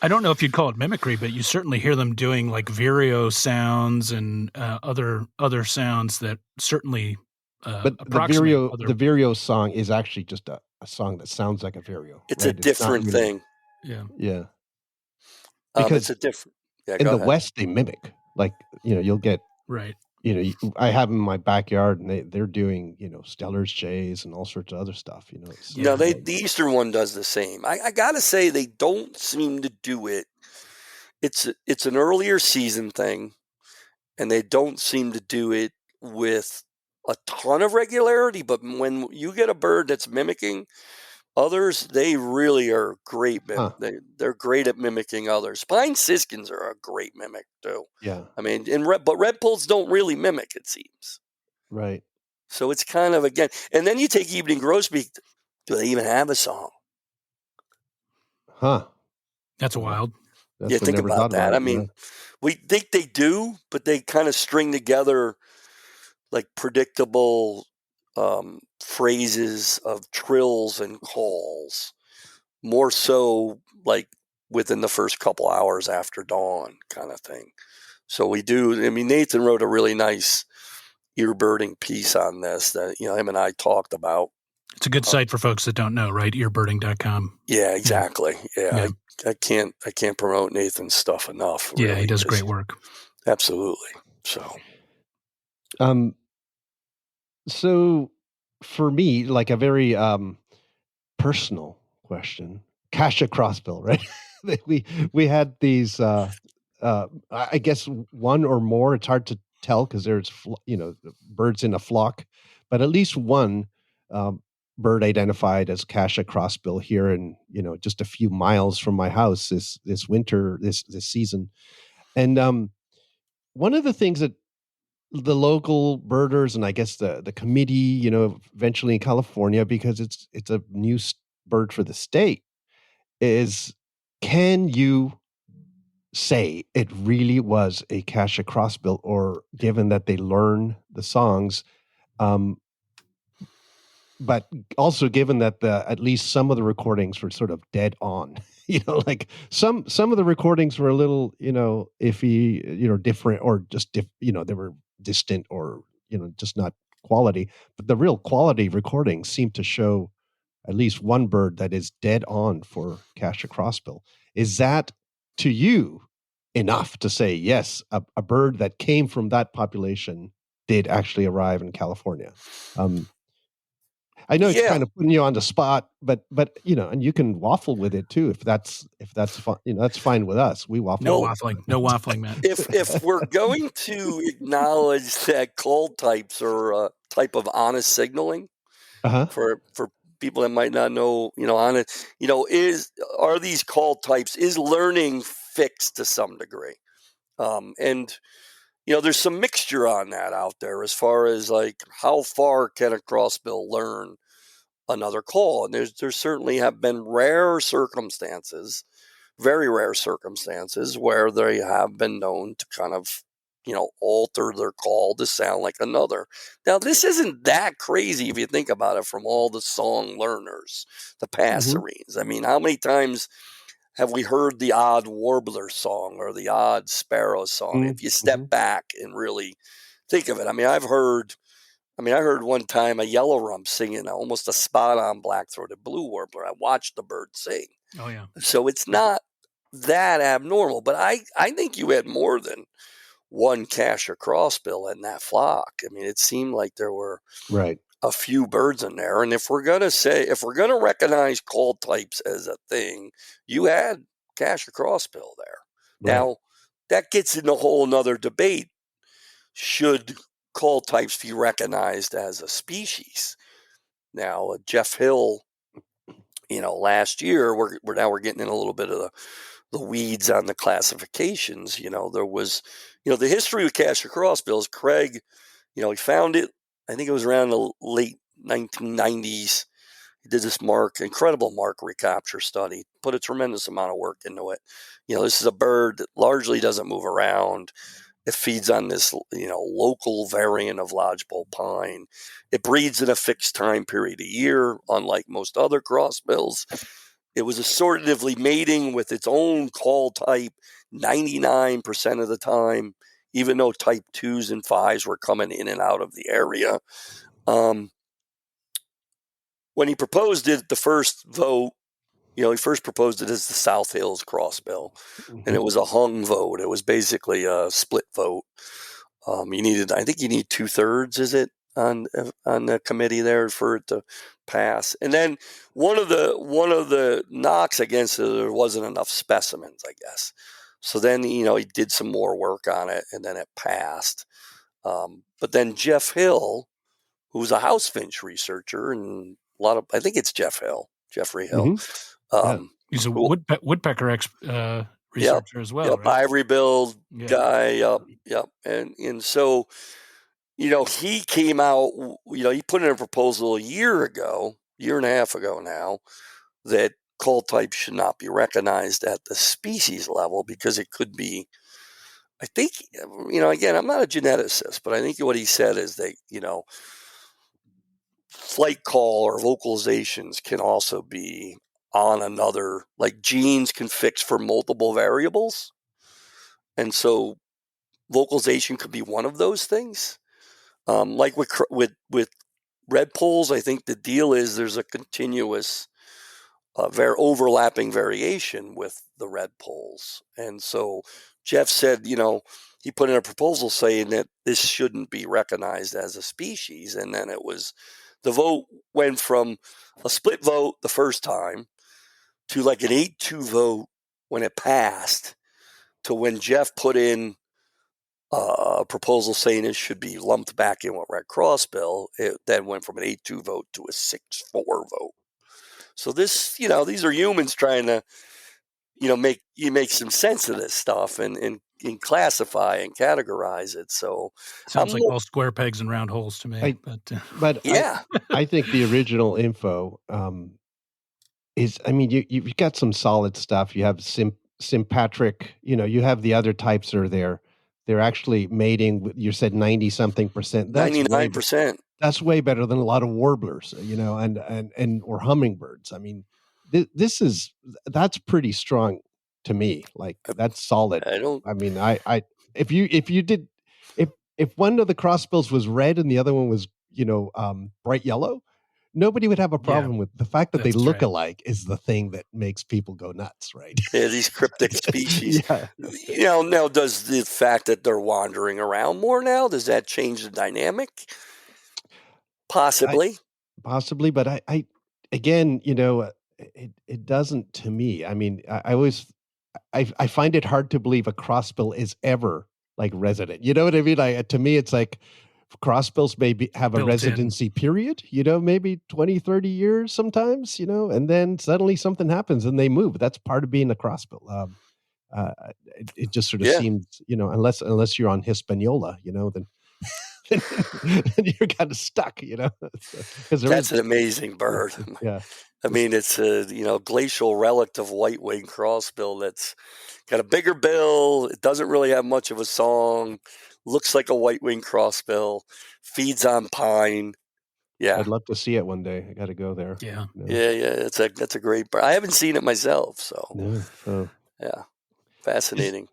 I don't know if you'd call it mimicry, but you certainly hear them doing like vireo sounds and other sounds that certainly but the vireo song is actually just a song that sounds like a vireo. It's a different thing. Yeah. Because it's a different. Yeah, in the West they mimic. Like, you'll get right. I have them in my backyard, and they're doing, Stellar's jays and all sorts of other stuff. The eastern one does the same. I gotta say, they don't seem to do it. It's an earlier season thing, and they don't seem to do it with a ton of regularity. But when you get a bird that's mimicking others, they really are great. They're great at mimicking others. Pine siskins are a great mimic too. Yeah. I mean, but red poles don't really mimic, it seems. Right. So it's kind of, again, and then you take evening grosbeak. Do they even have a song? Huh. That's wild. Think about that. I mean, we think they do, but they kind of string together like predictable phrases of trills and calls, more so like within the first couple hours after dawn kind of thing. So we do. I mean, Nathan wrote a really nice earbirding piece on this that him and I talked about. It's a good site for folks that don't know, right? Earbirding.com. Yeah, exactly. Yeah. I can't promote Nathan's stuff enough. Yeah, really. He does great work. Absolutely. So for me, like a very personal question, Kasha crossbill, right? we had these I guess one or more. It's hard to tell because there's birds in a flock, but at least one bird identified as Cassia crossbill here in, just a few miles from my house this winter, this season. And one of the things that the local birders and I guess the committee, eventually in California, because it's a new bird for the state, is, can you say it really was a Cassia crossbill, or given that they learn the songs, but also given that at least some of the recordings were sort of dead on, like some of the recordings were a little, iffy, different, or just, they were distant, or, just not quality, but the real quality recordings seem to show at least one bird that is dead on for Cassia crossbill. Is that, to you, enough to say, yes, a bird that came from that population did actually arrive in California? I know it's kind of putting you on the spot, but and you can waffle with it too if that's fun. That's fine with us. We waffle. No waffling, man. If we're going to acknowledge that call types are a type of honest signaling, for people that might not know, honest, are these call types, is learning fixed to some degree, and there's some mixture on that out there as far as like how far can a crossbill learn another call. And there certainly have been rare circumstances, very rare circumstances, where they have been known to kind of, alter their call to sound like another. Now, this isn't that crazy if you think about it from all the song learners, the passerines. I mean, how many times have we heard the odd warbler song or the odd sparrow song? If you step back and really think of it, I heard one time a yellow rump singing almost a spot-on black-throated blue warbler. I watched the bird sing. Oh, yeah. So it's not that abnormal, but I think you had more than one Cassia crossbill in that flock. It seemed like there were a few birds in there. And if we're going to recognize call types as a thing, you had Cassia crossbill there. Right. Now, that gets into a whole nother debate. Should call types be recognized as a species? Now, Jeff Hill, last year, we're getting in a little bit of the weeds on the classifications. There was, the history of Cassia crossbills. Craig, he found it, I think it was around the late 1990s. He did this incredible mark recapture study, put a tremendous amount of work into it. This is a bird that largely doesn't move around. It feeds on this, local variant of lodgepole pine. It breeds in a fixed time period a year, unlike most other crossbills. It was assortatively mating with its own call type 99% of the time, even though type 2s and 5s were coming in and out of the area. When he proposed it, the first vote, he first proposed it as the South Hills crossbill, and it was a hung vote. It was basically a split vote. I think you need 2/3, is it, on the committee there for it to pass? And then one of the knocks against it, there wasn't enough specimens, I guess. So then, he did some more work on it, and then it passed. But then Jeff Hill, who's a house finch researcher, and I think it's Jeffrey Hill. He's a woodpecker researcher as well. Yep, right? ivory-billed guy. Yep. And so, he came out. He put in a proposal a year and a half ago now, that call types should not be recognized at the species level because it could be. I think, again, I'm not a geneticist, but I think what he said is that, flight call or vocalizations can also be on another, like genes can fix for multiple variables. And so vocalization could be one of those things. Like with red poles, I think the deal is there's a continuous overlapping variation with the red poles. And so Jeff said, he put in a proposal saying that this shouldn't be recognized as a species. And then the vote went from a split vote the first time to like an 8-2 vote when it passed, to when Jeff put in a proposal saying it should be lumped back in with red crossbill. It then went from an 8-2 vote to a 6-4 vote. So this, these are humans trying to, make some sense of this stuff and classify and categorize it. So sounds like all square pegs and round holes to me. But yeah, I think the original info is. I mean, you've got some solid stuff. You have sympatric. You have the other types are there. They're actually mating. You said 90-something%. That's 99%. That's way better than a lot of warblers. And or hummingbirds. I mean, that's pretty strong to me. Like that's solid. I mean, if one of the crossbills was red and the other one was bright yellow, nobody would have a problem with the fact that they look alike is the thing that makes people go nuts, right? Yeah, these cryptic species. Now does the fact that they're wandering around more now, does that change the dynamic? Possibly, but I again, it doesn't to me. I mean, I find it hard to believe a crossbill is ever like resident. You know what I mean? To me, it's like crossbills maybe have a residency period, maybe 20, 30 years sometimes, and then suddenly something happens and they move. That's part of being a crossbill. It just sort of seems, unless you're on Hispaniola, then you're kind of stuck, That's an amazing bird. Yeah. I mean, it's a glacial relic of white-winged crossbill that's got a bigger bill. It doesn't really have much of a song. Looks like a white-winged crossbill. Feeds on pine. Yeah, I'd love to see it one day. I got to go there. Yeah, yeah. That's a great bird. I haven't seen it myself, so yeah, fascinating.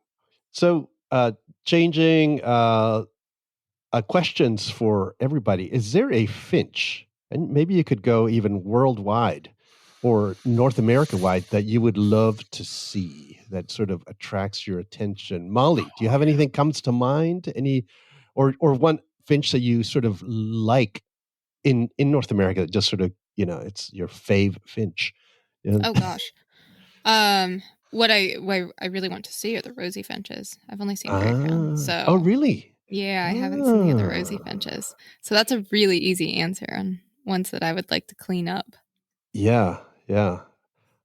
So, changing questions for everybody. Is there a finch, and maybe you could go even worldwide or North America wide, that you would love to see that sort of attracts your attention? Molly, do you have anything comes to mind? Or one finch that you sort of like in North America that just sort of, it's your fave finch? Oh gosh. What I really want to see are the rosy finches. I've only seen gray crown. So oh really? Yeah, I haven't seen the other rosy finches. So that's a really easy answer on ones that I would like to clean up. Yeah.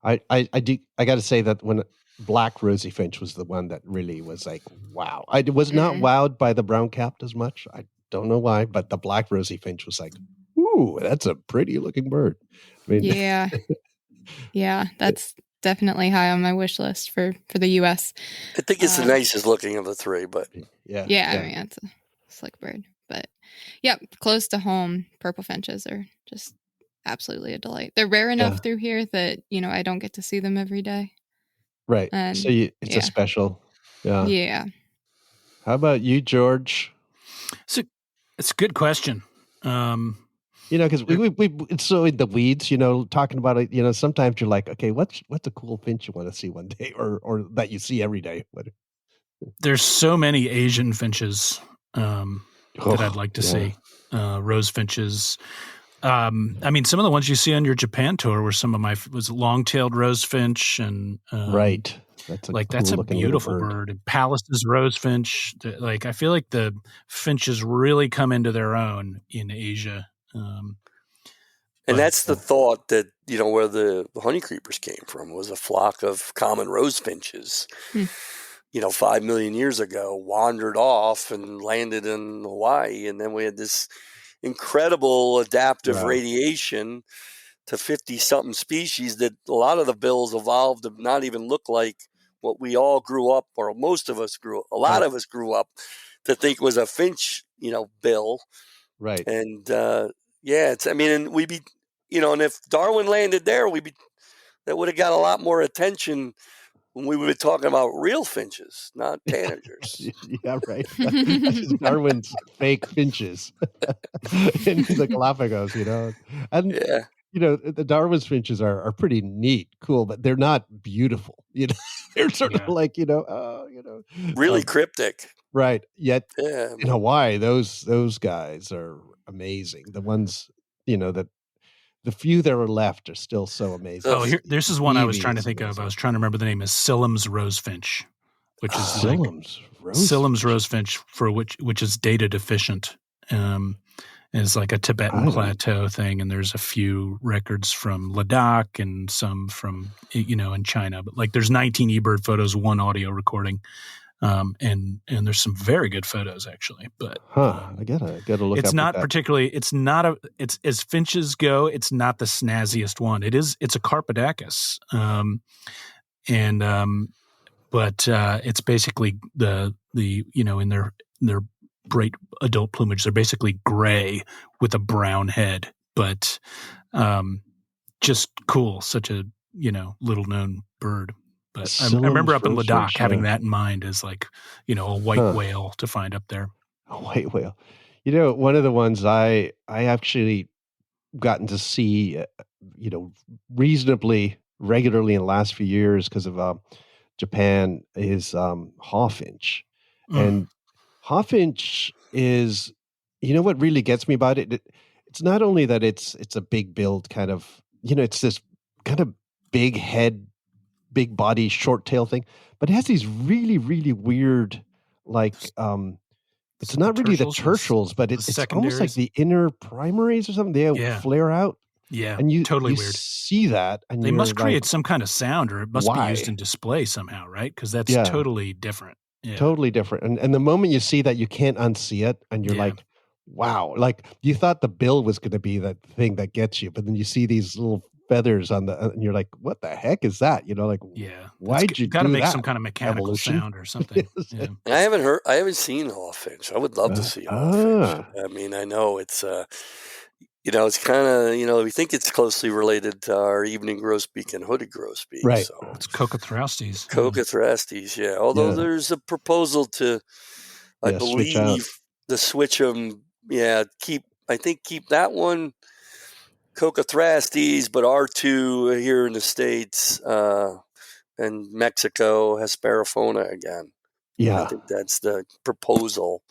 I got to say that when black rosy finch was the one that really was like, wow. I was not wowed by the brown capped as much. I don't know why, but the black rosy finch was like, ooh, that's a pretty looking bird. I mean, yeah, that's definitely high on my wish list for the U.S. I think it's the nicest looking of the three, but yeah. I mean, it's a slick bird, but close to home, purple finches are just absolutely a delight. They're rare enough through here that I don't get to see them every day. Right. And so it's a special. Yeah. Yeah. How about you, George? It's a good question. Because it's so in the weeds, talking about it, sometimes you're like, okay, what's a cool finch you want to see one day or that you see every day? There's so many Asian finches that I'd like to see. Rose finches. I mean, some of the ones you see on your Japan tour were some of was long-tailed rose finch and right. That's a beautiful bird. And Pallas's rose finch. I feel like the finches really come into their own in Asia. And that's the thought that, where the honey creepers came from was a flock of common rose finches, 5 million years ago, wandered off and landed in Hawaii. And then we had this incredible adaptive radiation to 50-something species that a lot of the bills evolved to not even look like what we all grew up, or most of us grew up, a lot of us grew up to think was a finch, bill. Right. And, and we'd be, and if Darwin landed there, that would have got a lot more attention when we were talking about real finches, not tanagers. Yeah, right. Darwin's fake finches in the Galapagos, and the Darwin's finches are pretty neat, cool, but they're not beautiful. They're sort of like really cryptic, right? Yet in Hawaii, those guys are amazing. The ones that the few that are left are still so amazing. Oh, this is one I was trying to think of. I was trying to remember the name. Is Sillam's rosefinch. which is Sillam's rose finch, which is data deficient. And it's like a Tibetan plateau thing, and there's a few records from Ladakh and some from in China. But like, there's 19 eBird photos, 1 audio recording, and there's some very good photos actually. But I gotta look. It's not particularly. It's not It's as finches go. It's not the snazziest one. It's a Carpodacus, but it's basically the in their bright adult plumage, they're basically gray with a brown head, but just cool. Such a little known bird. But I remember up in Ladakh having that in mind as like a white whale to find up there. A white whale. One of the ones I actually gotten to see reasonably regularly in the last few years because of Japan is hawfinch. And hawfinch is, what really gets me about it? It's not only that it's a big build kind of, it's this kind of big head, big body, short tail thing, but it has these really, really weird, like, it's not really the tertials, but it's almost like the inner primaries or something. They flare out. Yeah, and you totally weird. See that, and they must create some kind of sound, or it must be used in display somehow, right? Because that's totally different. Yeah. Totally different. And the moment you see that, you can't unsee it, and you're like, wow! Like you thought the bill was going to be that thing that gets you, but then you see these little feathers on and you're like, what the heck is that? Why'd you gotta make some kind of mechanical sound or something? Yeah. I haven't seen hawfinch. I would love to see hawfinch. I mean, I know it's it's kind of, we think it's closely related to our evening grosbeak and hooded grosbeak. Right. So it's Cocothrastes. Cocothrastes, yeah. Although there's a proposal to, I believe, to switch them. Yeah, keep that one Cocothrastes, but R2 here in the States and Mexico Hesperophona again. Yeah. I think that's the proposal.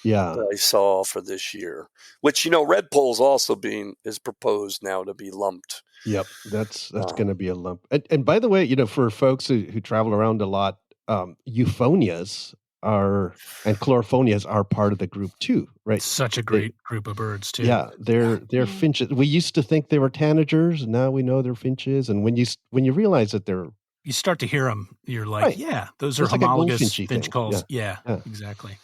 That I saw for this year, which red pole's also is proposed now to be lumped. Yep, that's going to be a lump. And by the way, for folks who travel around a lot, euphonias and chlorophonias are part of the group too, right? Such a great group of birds too. Yeah, they're finches. We used to think they were tanagers, and now we know they're finches. And when you realize that you start to hear them, you're like, those are homologous finch calls. Yeah, exactly.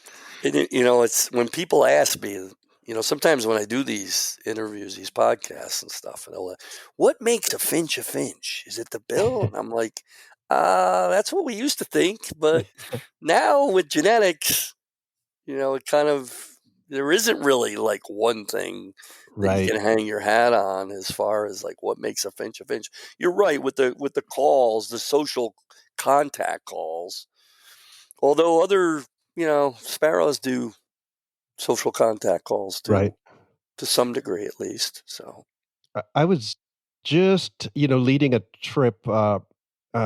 And it's when people ask me, sometimes when I do these interviews, these podcasts and stuff, and they're like, what makes a finch a finch? Is it the bill? And I'm like, that's what we used to think. But now with genetics, it kind of, there isn't really like one thing that you can hang your hat on as far as like what makes a finch a finch. You're right with the calls, the social contact calls, although other sparrows do social contact calls too, right, to some degree at least. So I was just leading a trip a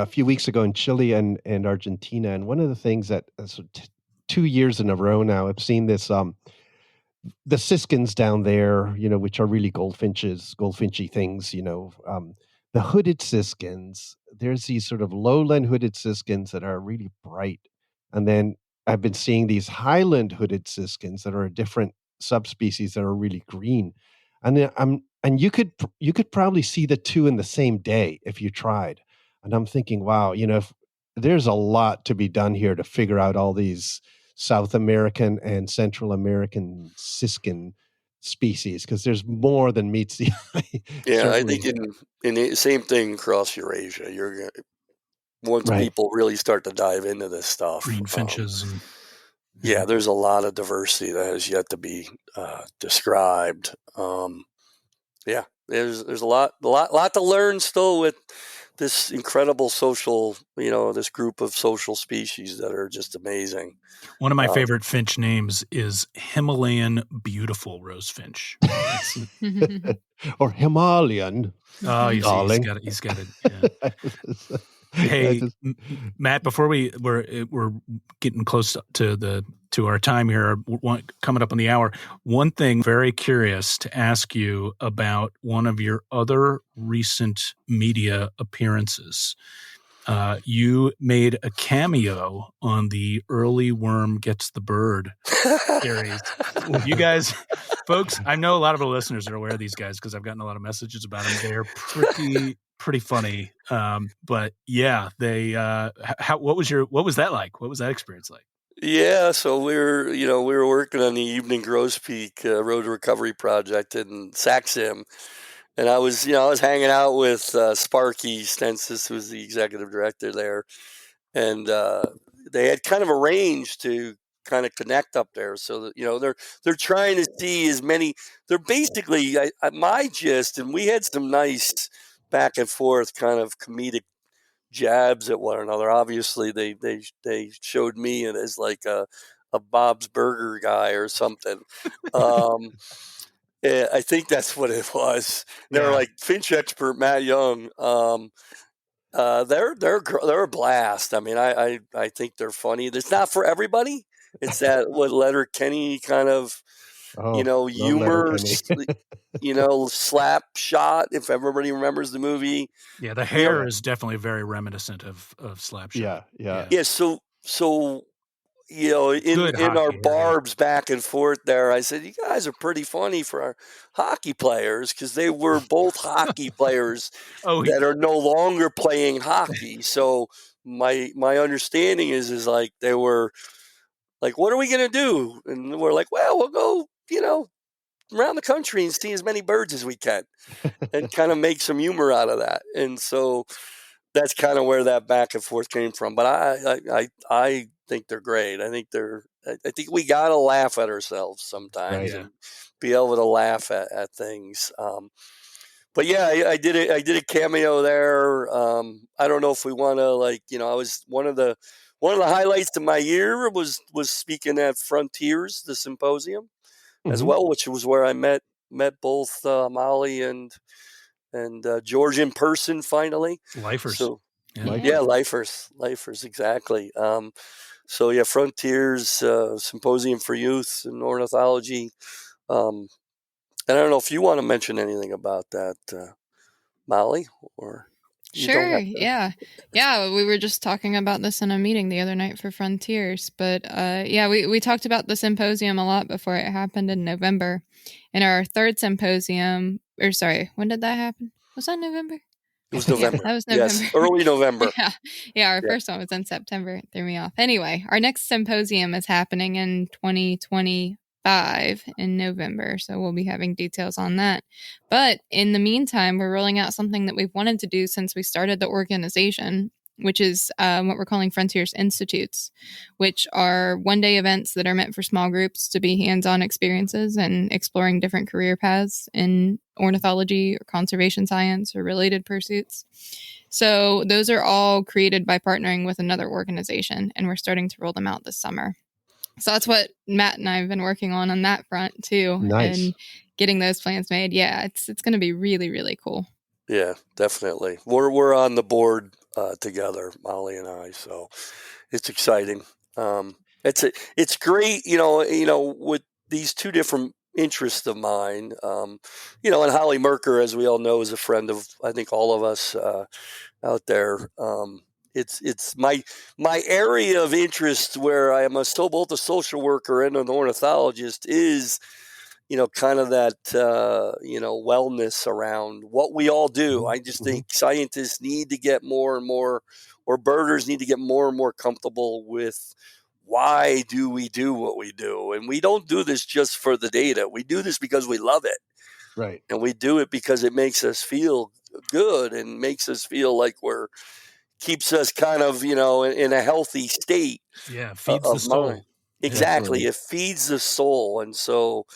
few weeks ago in Chile and Argentina, and one of the things that 2 years in a row now I've seen this the siskins down there, which are really goldfinchy things, the hooded siskins. There's these sort of lowland hooded siskins that are really bright, and then I've been seeing these highland hooded siskins that are a different subspecies that are really green. And you could probably see the two in the same day if you tried. And I'm thinking, wow, if there's a lot to be done here to figure out all these South American and Central American siskin species, because there's more than meets the eye. Yeah, I think in the same thing across Eurasia, once people really start to dive into this stuff, green finches. There's a lot of diversity that has yet to be described. There's a lot to learn still with this incredible social, this group of social species that are just amazing. One of my favorite finch names is Himalayan beautiful rose finch. Or Himalayan. Oh, he's got it. Yeah. Hey, Matt, before we're getting close to our time here, coming up on the hour, one thing very curious to ask you about one of your other recent media appearances. you made a cameo on the Early Worm Gets the Bird series. You guys, folks, I know a lot of the listeners are aware of these guys because I've gotten a lot of messages about them. They're pretty funny. But yeah, they. What was that like? What was that experience like? Yeah, so we were working on the Evening Gross Peak Road Recovery Project in Saxim, and I was hanging out with Sparky Stensis, who was the executive director there, and they had kind of arranged to kind of connect up there, so that they're trying to see as many. They're basically my gist, and we had some nice back and forth kind of comedic jabs at one another. Obviously, they showed me as like a Bob's Burger guy or something. I think that's what it was. They're like Finch expert Matt Young. They're a blast. I mean, I think they're funny. It's not for everybody. It's that what Letterkenny kind of humor, slap shot. If everybody remembers the movie, yeah, the hair is definitely very reminiscent of Slapshot. Yeah. So in our barbs back and forth there, I said, you guys are pretty funny for our hockey players, because they were both hockey players that are no longer playing hockey. So my understanding is like they were like, what are we going to do? And we're like, well, we'll go, around the country and see as many birds as we can and kind of make some humor out of that. And so that's kind of where that back and forth came from. But I think they're great. I think we got to laugh at ourselves sometimes and be able to laugh at things. But yeah, I did a cameo there. I don't know if we want to I was one of the highlights of my year was speaking at Frontiers, the symposium, as well, which was where I met both Molly and George in person finally. Lifers. So, lifers, exactly. So yeah, Frontiers Symposium for Youth in Ornithology. And I don't know if you want to mention anything about that, Molly, or sure. Yeah. We were just talking about this in a meeting the other night for Frontiers, but we talked about the symposium a lot before it happened in November. In our third symposium, when did that happen? Was that November? It was November. Yeah, that was November. Yes, early November. Our first one was in September. It threw me off. Anyway, our next symposium is happening in 2025 in November, so we'll be having details on that. But in the meantime, we're rolling out something that we've wanted to do since we started the organization, which is what we're calling Frontiers Institutes, which are one-day events that are meant for small groups to be hands-on experiences and exploring different career paths in ornithology or conservation science or related pursuits. So those are all created by partnering with another organization, and we're starting to roll them out this summer. So that's what Matt and I have been working on that front too. Nice. And getting those plans made. Yeah, it's going to be really, really cool. Yeah, definitely. We're on the board together, Molly and I. So it's exciting. It's great, with these two different interests of mine. And Holly Merker, as we all know, is a friend of, I think, all of us out there. It's my area of interest where I am both a social worker and an ornithologist is, kind of that, wellness around what we all do. I just think scientists need to get more and more, or birders need to get more and more comfortable with why do we do what we do. And we don't do this just for the data. We do this because we love it. Right. And we do it because it makes us feel good and makes us feel like keeps us kind of, in a healthy state. Yeah, feeds the soul. Mind. Exactly. It feeds the soul. And so,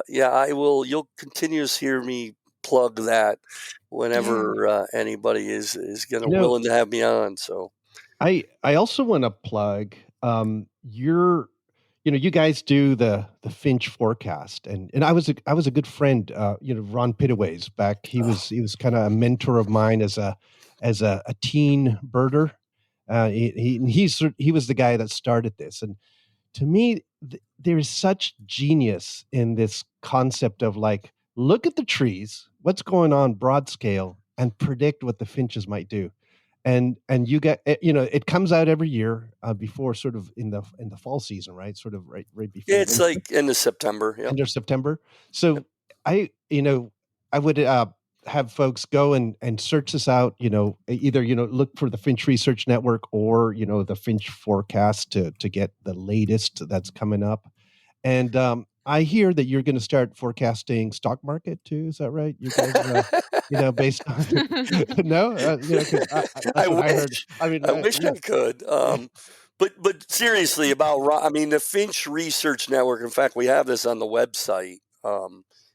you'll continue to hear me plug that whenever anybody is willing to have me on. So I also want to plug you guys do the finch forecast, and I was a good friend, Ron Pittaway's back. He was kind of a mentor of mine as a teen birder. He was the guy that started this, and to me, there is such genius in this concept of like, look at the trees, what's going on broad scale, and predict what the finches might do. and you get, it comes out every year before sort of in the fall season, right? Sort of right before Yeah, it's winter, like end of September. Yep. end of September. So I would have folks go and search this out, either look for the Finch Research Network or the Finch forecast to get the latest that's coming up. And I hear that you're going to start forecasting stock market too. Is that right? You guys, based on no, because that's I what I heard. wish. I mean, I wish yeah, I could. But seriously, I mean, the Finch Research Network. In fact, we have this on the website.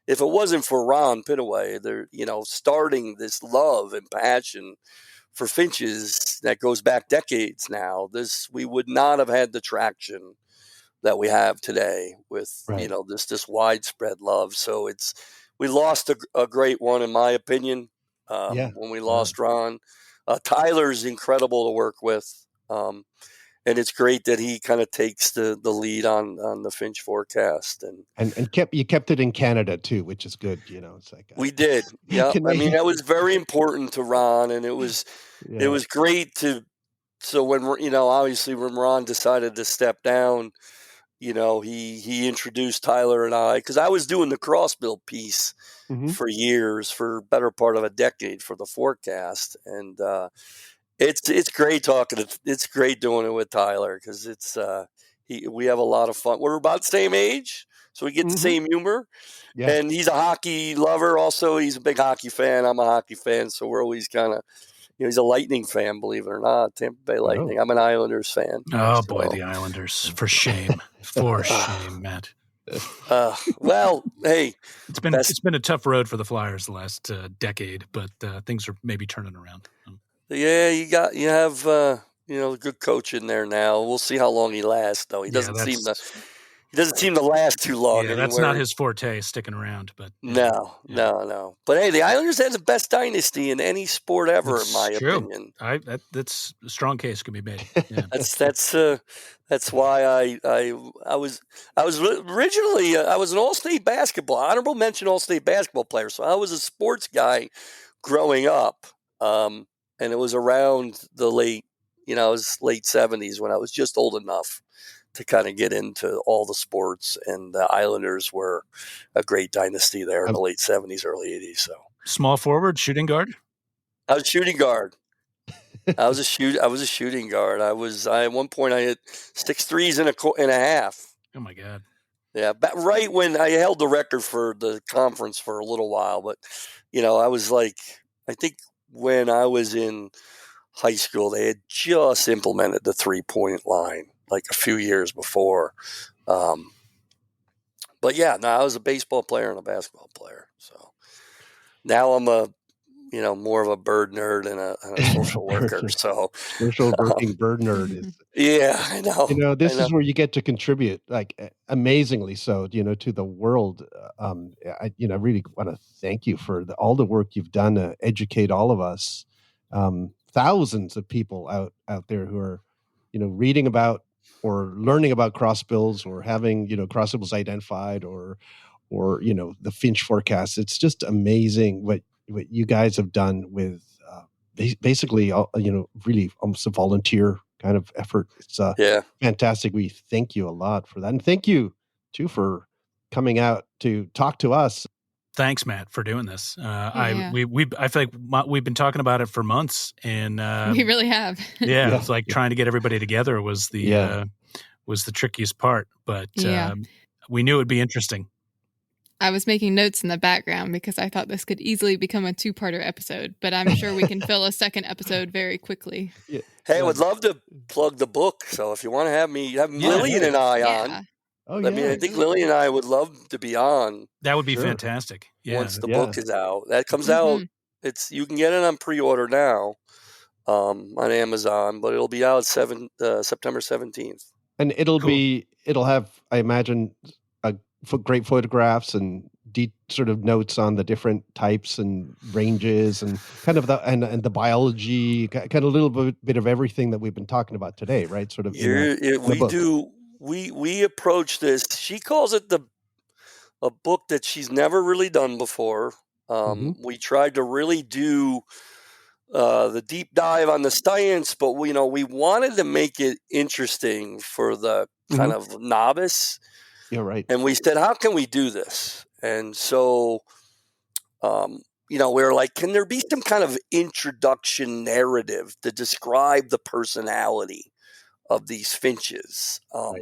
If it wasn't for Ron Pitaway, they're starting this love and passion for finches that goes back decades now. We would not have had the traction that we have today with right. this widespread love. So we lost a great one, in my opinion, Yeah. when we lost Ron. Tyler's incredible to work with, and it's great that he kind of takes the lead on the Finch forecast. And you kept it in Canada too, which is good. It's like we did. Yeah, I mean that was very important to Ron, and it was great to. So when obviously when Ron decided to step down, he introduced Tyler and I, because I was doing the crossbill piece for years, for better part of a decade for the forecast, and it's great talking. It's great doing it with Tyler, because we have a lot of fun. We're about the same age, so we get the same humor. Yeah. And he's a hockey lover. Also, he's a big hockey fan. I'm a hockey fan, so we're always kind of. He's a Lightning fan, believe it or not. Tampa Bay Lightning. I'm an Islanders fan. Oh, boy, the Islanders. For shame. For shame, Matt. Well, hey. It's been a tough road for the Flyers the last decade, but things are maybe turning around. Yeah, you have a good coach in there now. We'll see how long he lasts, though. He doesn't seem to last too long. Yeah, that's not his forte, sticking around. But no. But hey, the Islanders had the best dynasty in any sport ever, in my opinion. That's a strong case can be made. Yeah. That's why I was originally I was an all-state basketball, honorable mention all-state basketball player. So I was a sports guy growing up, and it was around the late 70s when I was just old enough to kind of get into all the sports, and the Islanders were a great dynasty there in the late 70s, early 80s. So small forward, shooting guard. I was shooting guard. I was a shooting guard. At one point I hit 6 threes and a half. Oh my God. Yeah, right when I held the record for the conference for a little while, but I was like, I think when I was in high school, they had just implemented the 3-point line, like a few years before. But yeah, no, I was a baseball player and a basketball player. So now I'm more of a bird nerd and a social worker. So social working bird nerd is. Yeah, I know. This is where you get to contribute, like amazingly so, to the world. I really want to thank you for all the work you've done to educate all of us. Thousands of people out there who are, reading about or learning about crossbills, or having, crossbills identified, or the Finch forecast. It's just amazing what you guys have done with basically, really almost a volunteer kind of effort. It's fantastic. We thank you a lot for that. And thank you too for coming out to talk to us. Thanks, Matt, for doing this. I feel like we've been talking about it for months, and we really have. It's like trying to get everybody together was the trickiest part, but we knew it'd be interesting. I was making notes in the background because I thought this could easily become a 2-parter episode, but I'm sure we can fill a second episode very quickly. Yeah. Hey, I would love to plug the book. So if you want to have Lillian and I on. Oh, I mean, I think Lily and I would love to be on. That would be fantastic. Yeah. Once the book is out, that comes out. You can get it on pre-order now on Amazon, but it'll be out September 17th. And it'll have, I imagine, great photographs and deep sort of notes on the different types and ranges, and kind of the biology, kind of a little bit of everything that we've been talking about today, right? Sort of. We approach this. She calls it a book that she's never really done before. We tried to really do the deep dive on the science, but we wanted to make it interesting for the kind of novice. Yeah, right. And we said, how can we do this? And so, we were like, can there be some kind of introduction narrative to describe the personality of these finches?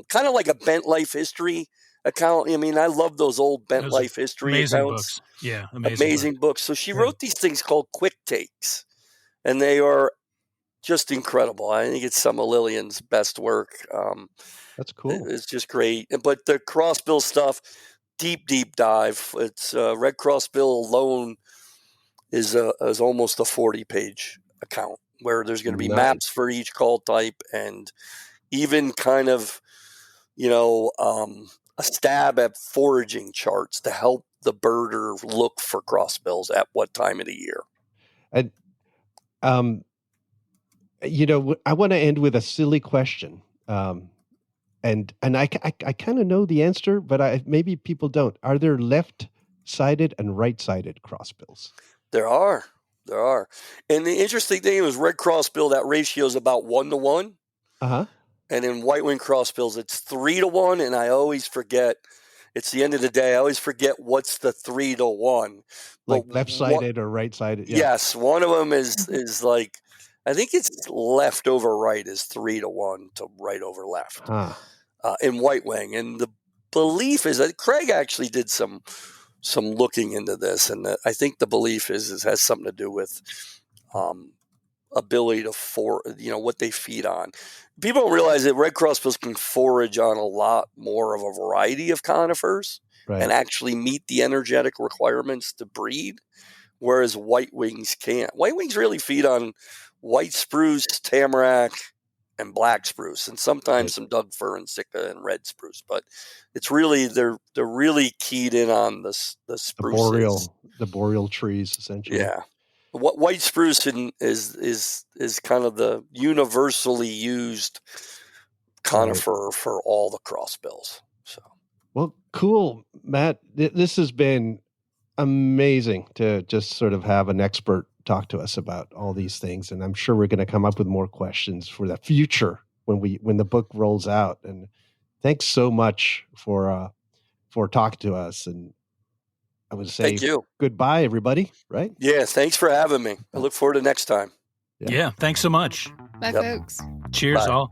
Kind of like a Bent Life History account. I mean, I love those old Bent Life History amazing accounts. Books. Yeah, amazing books. So she wrote these things called quick takes, and they are just incredible. I think it's some of Lillian's best work. That's cool. It's just great. But the crossbill stuff, deep dive. It's Red Crossbill alone is almost a 40-page account where there's going to be maps for each call type, and even kind of a stab at foraging charts to help the birder look for crossbills at what time of the year. And I want to end with a silly question. And I kind of know the answer, but maybe people don't. Are there left-sided and right-sided crossbills? There are. And the interesting thing is red crossbill, that ratio is about 1-to-1. Uh-huh. And in white-winged crossbills, it's 3-to-1. And I always forget, it's the end of the day, I always forget what's the 3-to-1. Like left-sided or right-sided? Yeah. Yes. One of them is like, I think it's left over right is 3-to-1 to right over left. Huh. In white wing. And the belief is that Craig actually did some looking into this, and I think the belief is it has something to do with ability to what they feed on. People don't realize that red crossbills can forage on a lot more of a variety of conifers and actually meet the energetic requirements to breed, whereas white wings can't. White wings really feed on white spruce, tamarack, and black spruce, and sometimes some Doug fir and Sitka and red spruce. But it's really they're really keyed in on the spruces, the boreal trees, essentially. Yeah, white spruce is kind of the universally used conifer for all the crossbills. So, well, cool, Matt. This has been amazing to just sort of have an expert talk to us about all these things, and I'm sure we're going to come up with more questions for the future when the book rolls out. And thanks so much for talking to us. And I would say thank you. Goodbye, everybody. Right? Yeah, thanks for having me. I look forward to next time. Yeah, thanks so much. Bye, folks. Cheers, all.